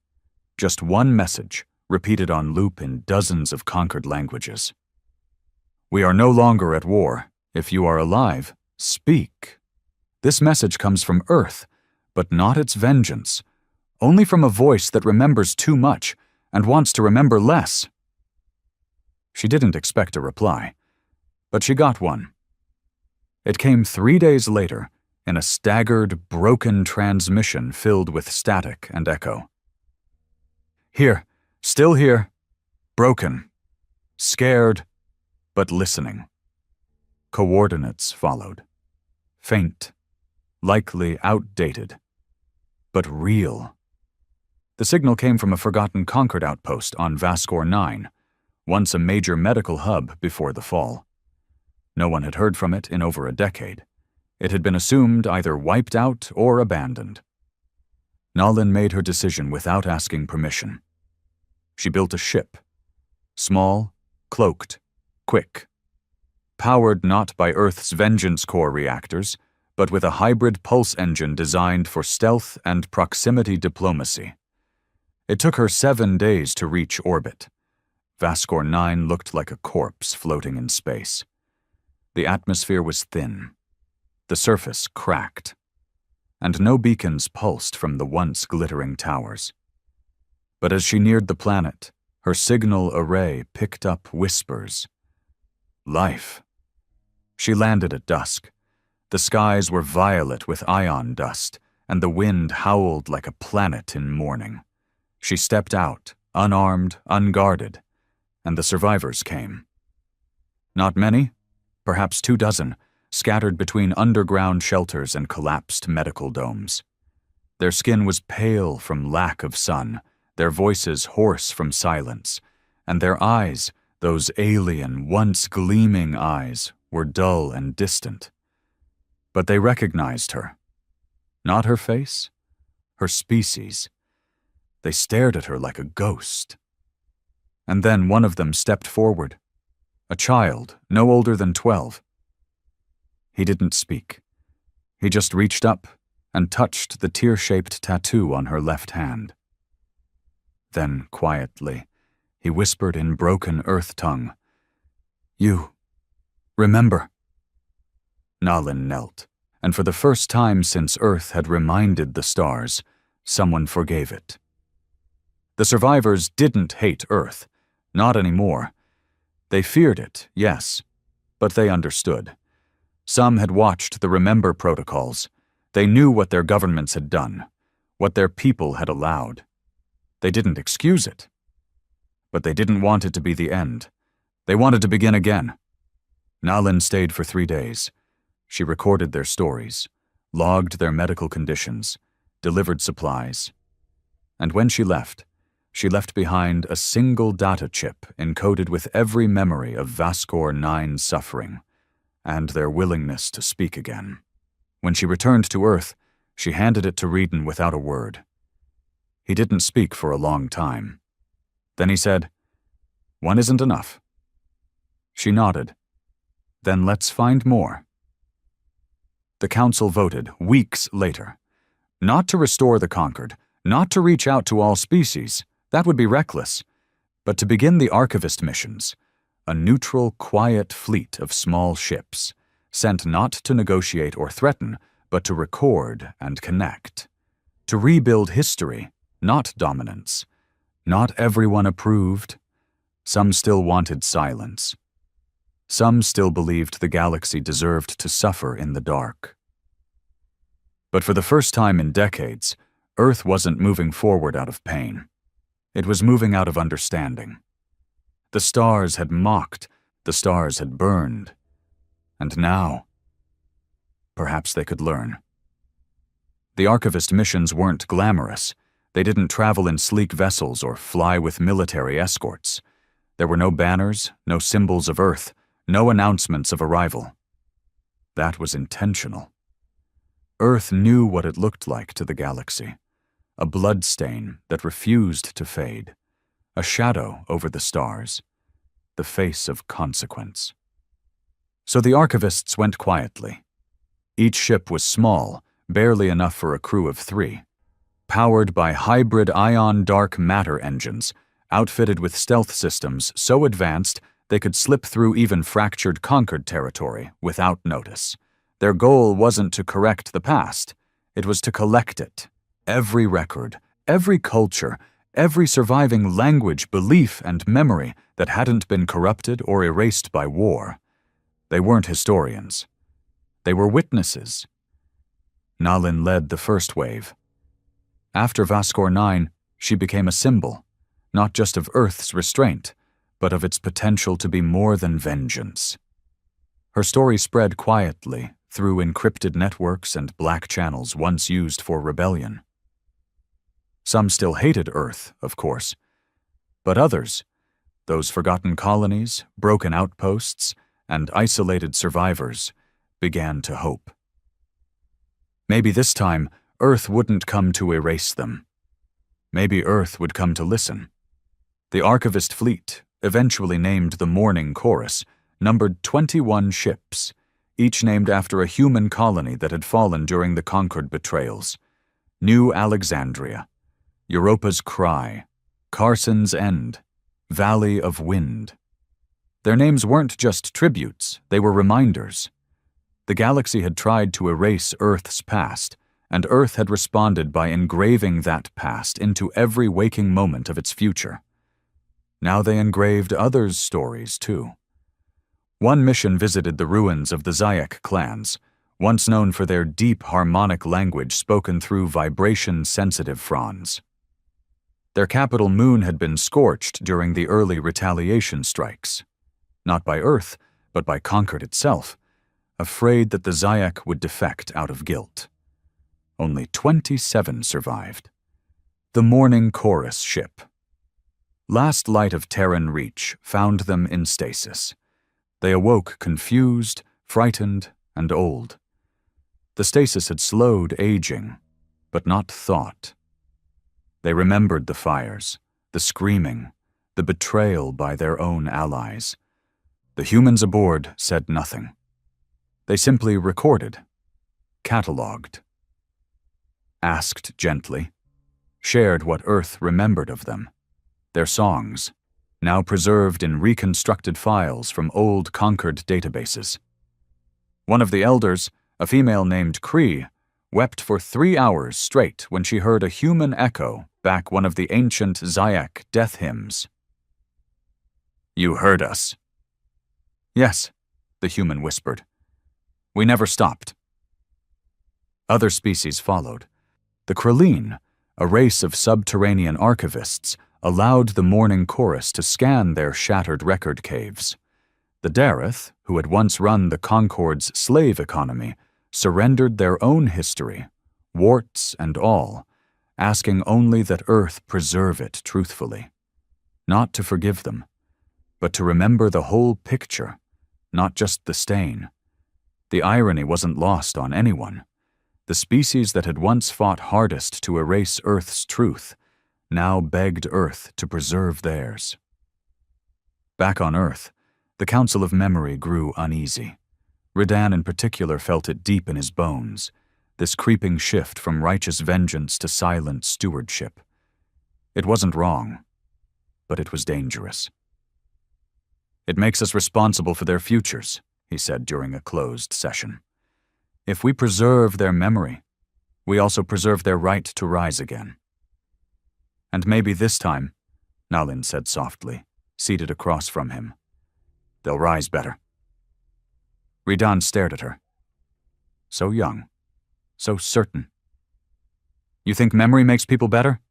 Just one message, repeated on loop in dozens of conquered languages. "We are no longer at war. If you are alive, speak." This message comes from Earth, but not its vengeance, only from a voice that remembers too much and wants to remember less. She didn't expect a reply, but she got one. It came 3 days later in a staggered, broken transmission filled with static and echo. Here, still here, broken, scared, but listening. Coordinates followed. Faint, likely outdated, but real. The signal came from a forgotten Concord outpost on Vascor 9, once a major medical hub before the fall. No one had heard from it in over a decade. It had been assumed either wiped out or abandoned. Nalin made her decision without asking permission. She built a ship. Small, cloaked, quick. Powered not by Earth's Vengeance Core reactors, but with a hybrid pulse engine designed for stealth and proximity diplomacy. It took her 7 days to reach orbit. Vascor 9 looked like a corpse floating in space. The atmosphere was thin. The surface cracked. And no beacons pulsed from the once glittering towers. But as she neared the planet, her signal array picked up whispers. Life. She landed at dusk. The skies were violet with ion dust, and the wind howled like a planet in mourning. She stepped out, unarmed, unguarded, and the survivors came. Not many, perhaps 24, scattered between underground shelters and collapsed medical domes. Their skin was pale from lack of sun, their voices hoarse from silence, and their eyes, those alien, once gleaming eyes, were dull and distant. But they recognized her. Not her face, her species. They stared at her like a ghost. And then one of them stepped forward. A child, no older than 12. He didn't speak. He just reached up and touched the tear-shaped tattoo on her left hand. Then, quietly, he whispered in broken earth tongue, "You, remember." Nalin knelt, and for the first time since Earth had reminded the stars, someone forgave it. The survivors didn't hate Earth, not anymore. They feared it, yes, but they understood. Some had watched the Remember protocols. They knew what their governments had done, what their people had allowed. They didn't excuse it. But they didn't want it to be the end. They wanted to begin again. Nalin stayed for 3 days. She recorded their stories, logged their medical conditions, delivered supplies. And when she left behind a single data chip encoded with every memory of Vascor 9's suffering, and their willingness to speak again. When she returned to Earth, she handed it to Reedon without a word. He didn't speak for a long time. Then he said, "One isn't enough." She nodded. "Then let's find more." The council voted, weeks later, not to restore the conquered, not to reach out to all species, that would be reckless, but to begin the archivist missions, a neutral, quiet fleet of small ships, sent not to negotiate or threaten, but to record and connect, to rebuild history, not dominance. Not everyone approved. Some still wanted silence. Some still believed the galaxy deserved to suffer in the dark. But for the first time in decades, Earth wasn't moving forward out of pain. It was moving out of understanding. The stars had mocked, the stars had burned. And now, perhaps they could learn. The archivist missions weren't glamorous. They didn't travel in sleek vessels or fly with military escorts. There were no banners, no symbols of Earth, no announcements of arrival. That was intentional. Earth knew what it looked like to the galaxy. A bloodstain that refused to fade. A shadow over the stars. The face of consequence. So the archivists went quietly. Each ship was small, barely enough for a crew of 3. Powered by hybrid ion dark matter engines, outfitted with stealth systems so advanced they could slip through even fractured conquered territory without notice. Their goal wasn't to correct the past, it was to collect it. Every record, every culture, every surviving language, belief, and memory that hadn't been corrupted or erased by war. They weren't historians. They were witnesses. Nalin led the first wave. After Vascor 9, she became a symbol, not just of Earth's restraint, but of its potential to be more than vengeance. Her story spread quietly through encrypted networks and black channels once used for rebellion. Some still hated Earth, of course, but others, those forgotten colonies, broken outposts, and isolated survivors, began to hope. Maybe this time, Earth wouldn't come to erase them. Maybe Earth would come to listen. The Archivist fleet, eventually named the Morning Chorus, numbered 21 ships, each named after a human colony that had fallen during the Concord betrayals. New Alexandria, Europa's Cry, Carson's End, Valley of Wind. Their names weren't just tributes, they were reminders. The galaxy had tried to erase Earth's past, and Earth had responded by engraving that past into every waking moment of its future. Now they engraved others' stories, too. One mission visited the ruins of the Zayak clans, once known for their deep harmonic language spoken through vibration-sensitive fronds. Their capital Moon had been scorched during the early retaliation strikes, not by Earth, but by Concord itself, afraid that the Zayak would defect out of guilt. Only 27 survived. The Morning Chorus ship. Last light of Terran reach found them in stasis. They awoke confused, frightened, and old. The stasis had slowed aging, but not thought. They remembered the fires, the screaming, the betrayal by their own allies. The humans aboard said nothing. They simply recorded, catalogued, asked gently, shared what Earth remembered of them, their songs, now preserved in reconstructed files from old Concord databases. One of the elders, a female named Cree, wept for 3 hours straight when she heard a human echo back one of the ancient Zayak death hymns. "You heard us." "Yes," the human whispered. "We never stopped." Other species followed. The Kralline, a race of subterranean archivists, allowed the Morning Chorus to scan their shattered record caves. The Dareth, who had once run the Concord's slave economy, surrendered their own history, warts and all, asking only that Earth preserve it truthfully. Not to forgive them, but to remember the whole picture, not just the stain. The irony wasn't lost on anyone. The species that had once fought hardest to erase Earth's truth now begged Earth to preserve theirs. Back on Earth, the Council of Memory grew uneasy. Redan in particular felt it deep in his bones, this creeping shift from righteous vengeance to silent stewardship. It wasn't wrong, but it was dangerous. "It makes us responsible for their futures," he said during a closed session. "If we preserve their memory, we also preserve their right to rise again." "And maybe this time," Nalin said softly, seated across from him, "they'll rise better." Redan stared at her. So young, so certain. "You think memory makes people better?"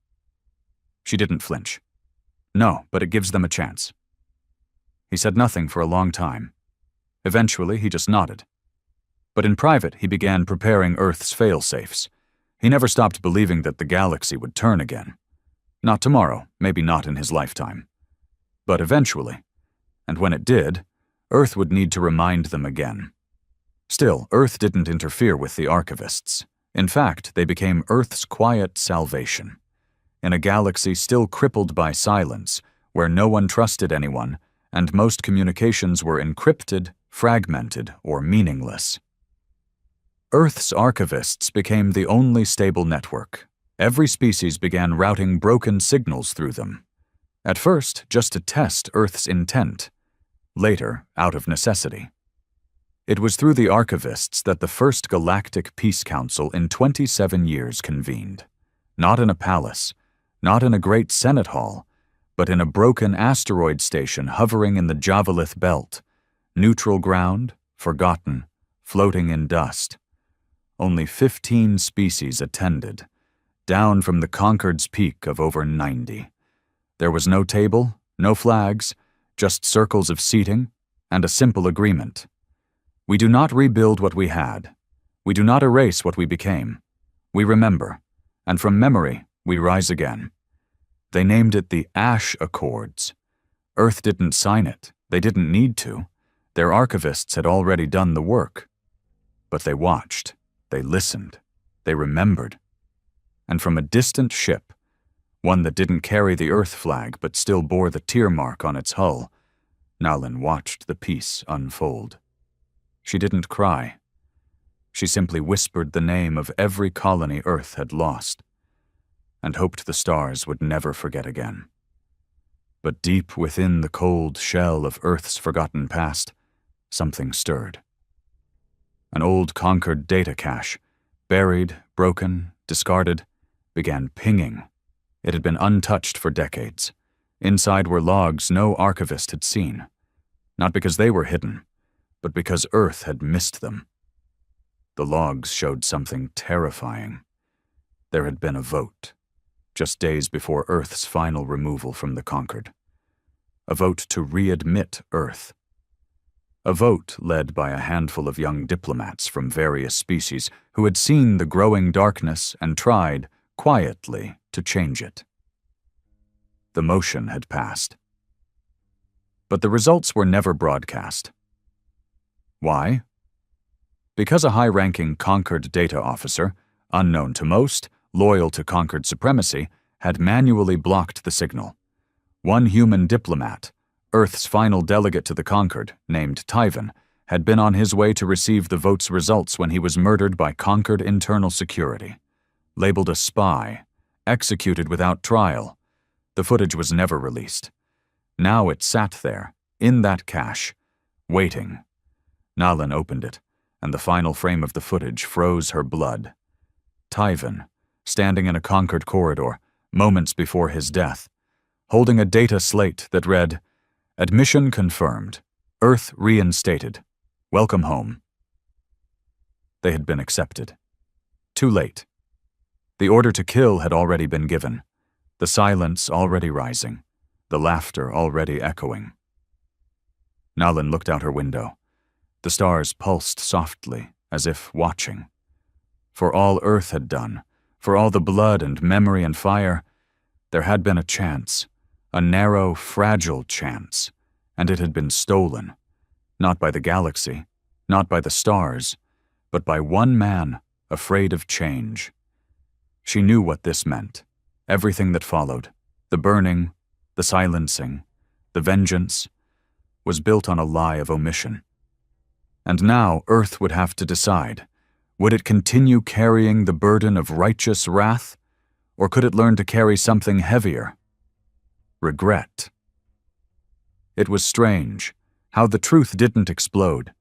She didn't flinch. "No, but it gives them a chance." He said nothing for a long time. Eventually, he just nodded. But in private, he began preparing Earth's fail-safes. He never stopped believing that the galaxy would turn again. Not tomorrow, maybe not in his lifetime. But eventually. And when it did, Earth would need to remind them again. Still, Earth didn't interfere with the Archivists. In fact, they became Earth's quiet salvation. In a galaxy still crippled by silence, where no one trusted anyone, and most communications were encrypted, fragmented, or meaningless. Earth's archivists became the only stable network. Every species began routing broken signals through them. At first, just to test Earth's intent. Later, out of necessity. It was through the archivists that the first Galactic Peace Council in 27 years convened. Not in a palace, not in a great Senate hall, but in a broken asteroid station hovering in the Javalith Belt. Neutral ground, forgotten, floating in dust. Only 15 species attended, down from the Concord's peak of over 90. There was no table, no flags, just circles of seating, and a simple agreement. We do not rebuild what we had. We do not erase what we became. We remember, and from memory, we rise again. They named it the Ash Accords. Earth didn't sign it. They didn't need to. Their archivists had already done the work. But they watched. They listened. They remembered. And from a distant ship, one that didn't carry the Earth flag but still bore the tear mark on its hull, Nalin watched the peace unfold. She didn't cry. She simply whispered the name of every colony Earth had lost, and hoped the stars would never forget again. But deep within the cold shell of Earth's forgotten past, something stirred. An old conquered data cache, buried, broken, discarded, began pinging. It had been untouched for decades. Inside were logs no archivist had seen, not because they were hidden, but because Earth had missed them. The logs showed something terrifying. There had been a vote, just days before Earth's final removal from the conquered. A vote to readmit Earth. A vote led by a handful of young diplomats from various species who had seen the growing darkness and tried, quietly, to change it. The motion had passed. But the results were never broadcast. Why? Because a high-ranking Concord data officer, unknown to most, loyal to Concord supremacy, had manually blocked the signal. One human diplomat, Earth's final delegate to the Concord, named Tyven, had been on his way to receive the vote's results when he was murdered by Concord Internal Security. Labeled a spy, executed without trial, the footage was never released. Now it sat there, in that cache, waiting. Nalin opened it, and the final frame of the footage froze her blood. Tyven, standing in a Concord corridor, moments before his death, holding a data slate that read, "Admission confirmed. Earth reinstated. Welcome home." They had been accepted. Too late. The order to kill had already been given, the silence already rising, the laughter already echoing. Nalin looked out her window. The stars pulsed softly, as if watching. For all Earth had done, for all the blood and memory and fire, there had been a chance, a narrow, fragile chance, and it had been stolen, not by the galaxy, not by the stars, but by one man afraid of change. She knew what this meant, everything that followed, the burning, the silencing, the vengeance, was built on a lie of omission. And now Earth would have to decide, would it continue carrying the burden of righteous wrath, or could it learn to carry something heavier? Regret. It was strange, how the truth didn't explode.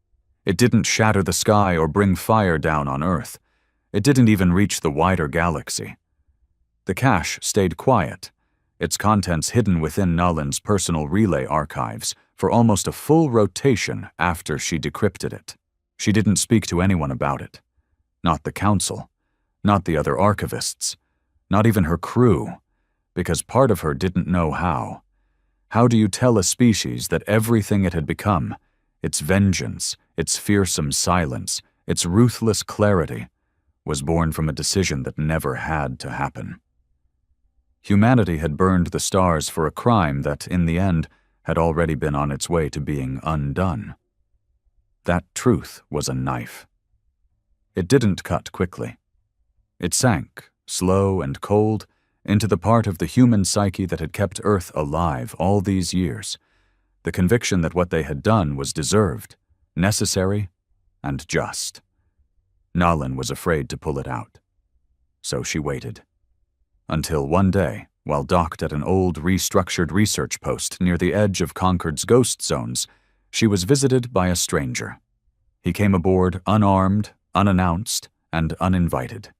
It didn't shatter the sky or bring fire down on Earth. It didn't even reach the wider galaxy. The cache stayed quiet, its contents hidden within Nalin's personal relay archives for almost a full rotation after she decrypted it. She didn't speak to anyone about it. Not the Council, not the other archivists, not even her crew, because part of her didn't know how. How do you tell a species that everything it had become, its vengeance, its fearsome silence, its ruthless clarity, was born from a decision that never had to happen? Humanity had burned the stars for a crime that, in the end, had already been on its way to being undone. That truth was a knife. It didn't cut quickly. It sank, slow and cold, into the part of the human psyche that had kept Earth alive all these years, the conviction that what they had done was deserved, necessary, and just. Nalin was afraid to pull it out. So she waited. Until one day, while docked at an old restructured research post near the edge of Concord's ghost zones, she was visited by a stranger. He came aboard unarmed, unannounced, and uninvited.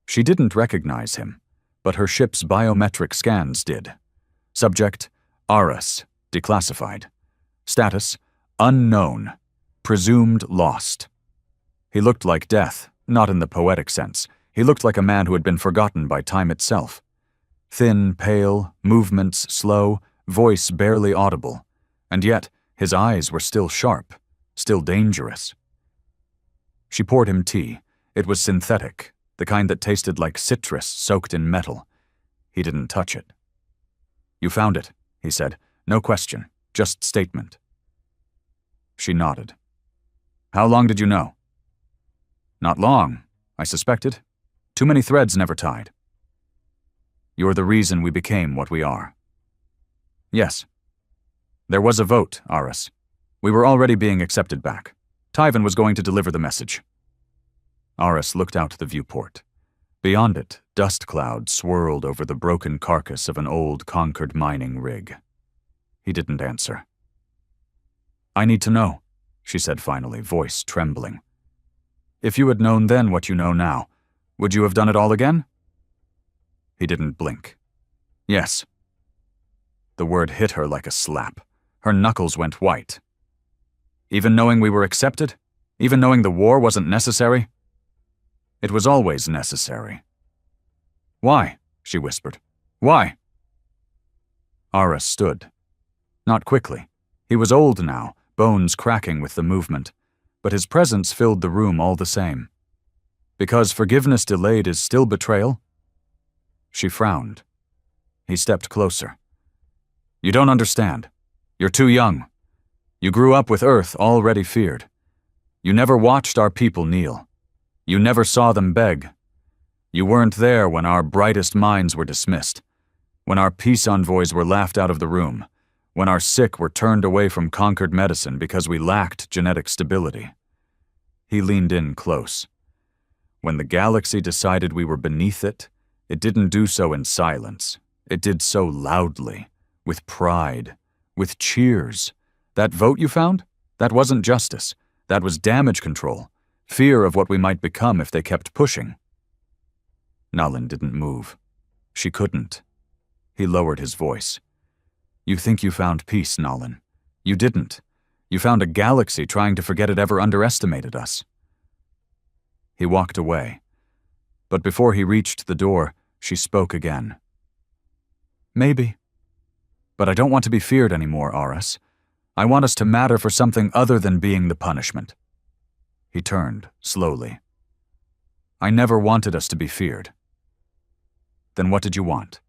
She didn't recognize him, but her ship's biometric scans did. Subject, Aris, declassified. Status, unknown, presumed lost. He looked like death, not in the poetic sense. He looked like a man who had been forgotten by time itself. Thin, pale, movements slow, voice barely audible, and yet his eyes were still sharp, still dangerous. She poured him tea. It was synthetic, the kind that tasted like citrus soaked in metal. He didn't touch it. "You found it," he said. "No question, just statement." She nodded. "How long did you know?" "Not long, I suspected. Too many threads never tied." "You're the reason we became what we are." "Yes. There was a vote, Aris. We were already being accepted back. Tyven was going to deliver the message." Aris looked out the viewport. Beyond it, dust clouds swirled over the broken carcass of an old Concord mining rig. He didn't answer. "I need to know," she said finally, voice trembling. "If you had known then what you know now, would you have done it all again?" He didn't blink. "Yes." The word hit her like a slap. Her knuckles went white. "Even knowing we were accepted? Even knowing the war wasn't necessary?" "It was always necessary." "Why?" she whispered. "Why?" Aris stood. Not quickly. He was old now, bones cracking with the movement, but his presence filled the room all the same. "Because forgiveness delayed is still betrayal?" She frowned. He stepped closer. "You don't understand. You're too young. You grew up with Earth already feared. You never watched our people kneel. You never saw them beg. You weren't there when our brightest minds were dismissed, when our peace envoys were laughed out of the room, when our sick were turned away from Concord medicine because we lacked genetic stability." He leaned in close. "When the galaxy decided we were beneath it, it didn't do so in silence. It did so loudly, with pride, with cheers. That vote you found? That wasn't justice. That was damage control, fear of what we might become if they kept pushing." Nalin didn't move. She couldn't. He lowered his voice. "You think you found peace, Nalin. You didn't. You found a galaxy trying to forget it ever underestimated us." He walked away. But before he reached the door, she spoke again. "Maybe. But I don't want to be feared anymore, Aris. I want us to matter for something other than being the punishment." He turned, slowly. "I never wanted us to be feared." "Then what did you want?"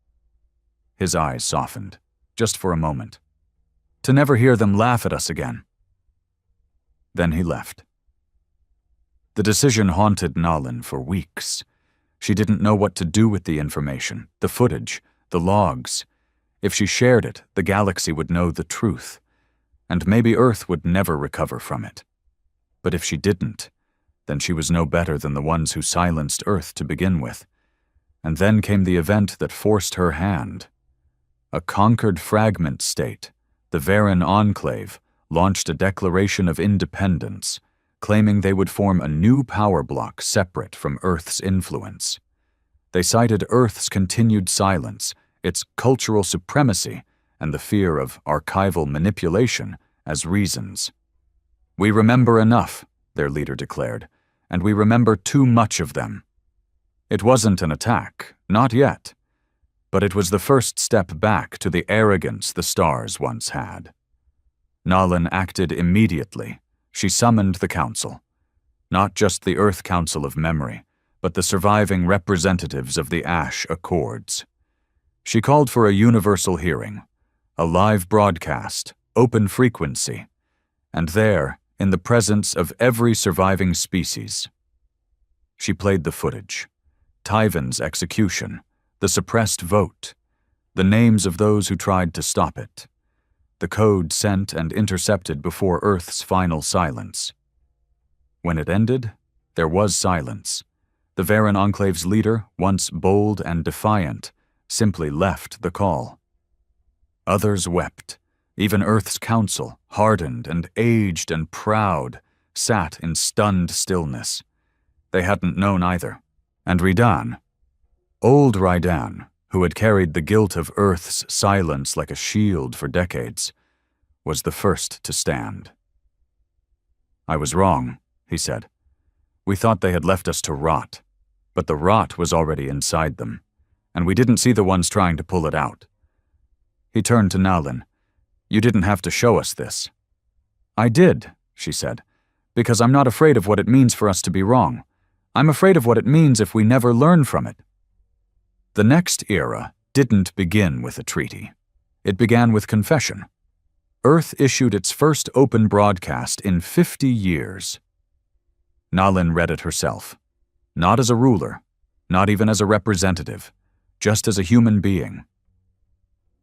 His eyes softened, just for a moment. "To never hear them laugh at us again." Then he left. The decision haunted Nalin for weeks. She didn't know what to do with the information, the footage, the logs. If she shared it, the galaxy would know the truth, and maybe Earth would never recover from it. But if she didn't, then she was no better than the ones who silenced Earth to begin with. And then came the event that forced her hand. A conquered fragment state, the Varan Enclave, launched a declaration of independence, claiming they would form a new power block separate from Earth's influence. They cited Earth's continued silence, its cultural supremacy, and the fear of archival manipulation as reasons. "We remember enough," their leader declared, "and we remember too much of them." It wasn't an attack, not yet, but it was the first step back to the arrogance the stars once had. Nalin acted immediately. She summoned the council. Not just the Earth Council of Memory, but the surviving representatives of the Ash Accords. She called for a universal hearing, a live broadcast, open frequency, and there, in the presence of every surviving species. She played the footage. Tyven's execution, the suppressed vote, the names of those who tried to stop it, the code sent and intercepted before Earth's final silence. When it ended, there was silence. The Varan Enclave's leader, once bold and defiant, simply left the call. Others wept. Even Earth's council, hardened and aged and proud, sat in stunned stillness. They hadn't known either. And Ridan, old Ridan, who had carried the guilt of Earth's silence like a shield for decades, was the first to stand. "I was wrong," he said. "We thought they had left us to rot, but the rot was already inside them, and we didn't see the ones trying to pull it out. He turned to Nalin. You didn't have to show us this. I did, she said, because I'm not afraid of what it means for us to be wrong. I'm afraid of what it means if we never learn from it. The next era didn't begin with a treaty. It began with confession. Earth issued its first open broadcast in 50 years. Nalin read it herself. Not as a ruler, not even as a representative, just as a human being.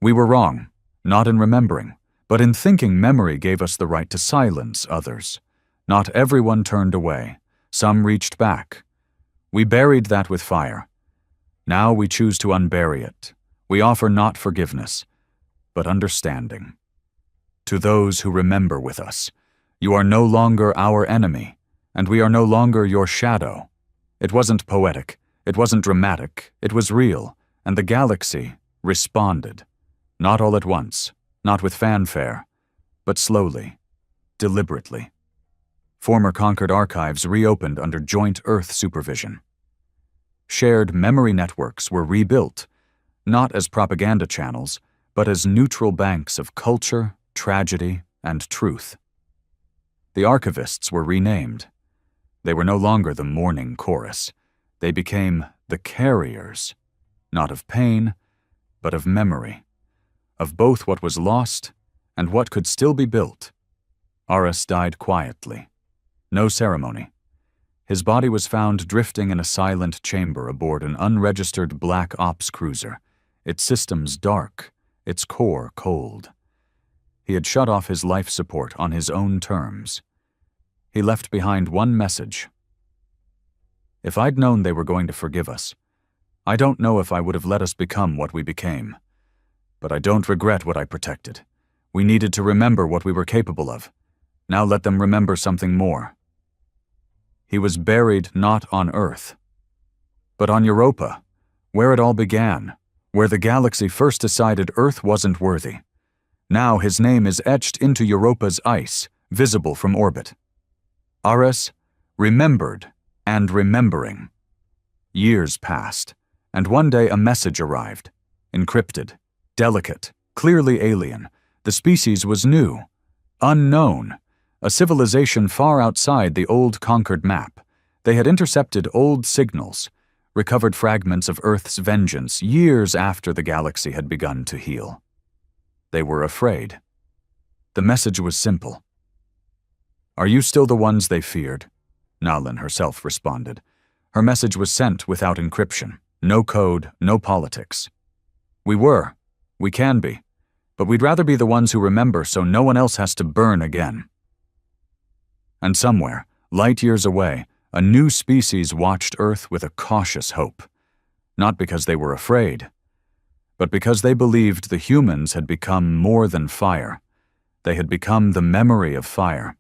We were wrong, not in remembering, but in thinking memory gave us the right to silence others. Not everyone turned away. Some reached back. We buried that with fire. Now we choose to unbury it. We offer not forgiveness, but understanding. To those who remember with us, you are no longer our enemy, and we are no longer your shadow. It wasn't poetic, it wasn't dramatic, it was real, and the galaxy responded. Not all at once, not with fanfare, but slowly, deliberately. Former conquered archives reopened under joint Earth supervision. Shared memory networks were rebuilt, not as propaganda channels, but as neutral banks of culture, tragedy, and truth. The archivists were renamed. They were no longer the mourning chorus. They became the carriers, not of pain, but of memory, of both what was lost and what could still be built. Aras died quietly. No ceremony. His body was found drifting in a silent chamber aboard an unregistered Black Ops cruiser, its systems dark, its core cold. He had shut off his life support on his own terms. He left behind one message. If I'd known they were going to forgive us, I don't know if I would have let us become what we became. But I don't regret what I protected. We needed to remember what we were capable of. Now let them remember something more. He was buried not on Earth, but on Europa, where it all began, where the galaxy first decided Earth wasn't worthy. Now his name is etched into Europa's ice, visible from orbit. Aras, remembered and remembering. Years passed, and one day a message arrived, encrypted, delicate, clearly alien. The species was new, unknown, a civilization far outside the old conquered map. They had intercepted old signals, recovered fragments of Earth's vengeance years after the galaxy had begun to heal. They were afraid. The message was simple. Are you still the ones they feared? Nalin herself responded. Her message was sent without encryption. No code, no politics. We were. We can be. But we'd rather be the ones who remember so no one else has to burn again. And somewhere, light years away, a new species watched Earth with a cautious hope. Not because they were afraid, but because they believed the humans had become more than fire. They had become the memory of fire.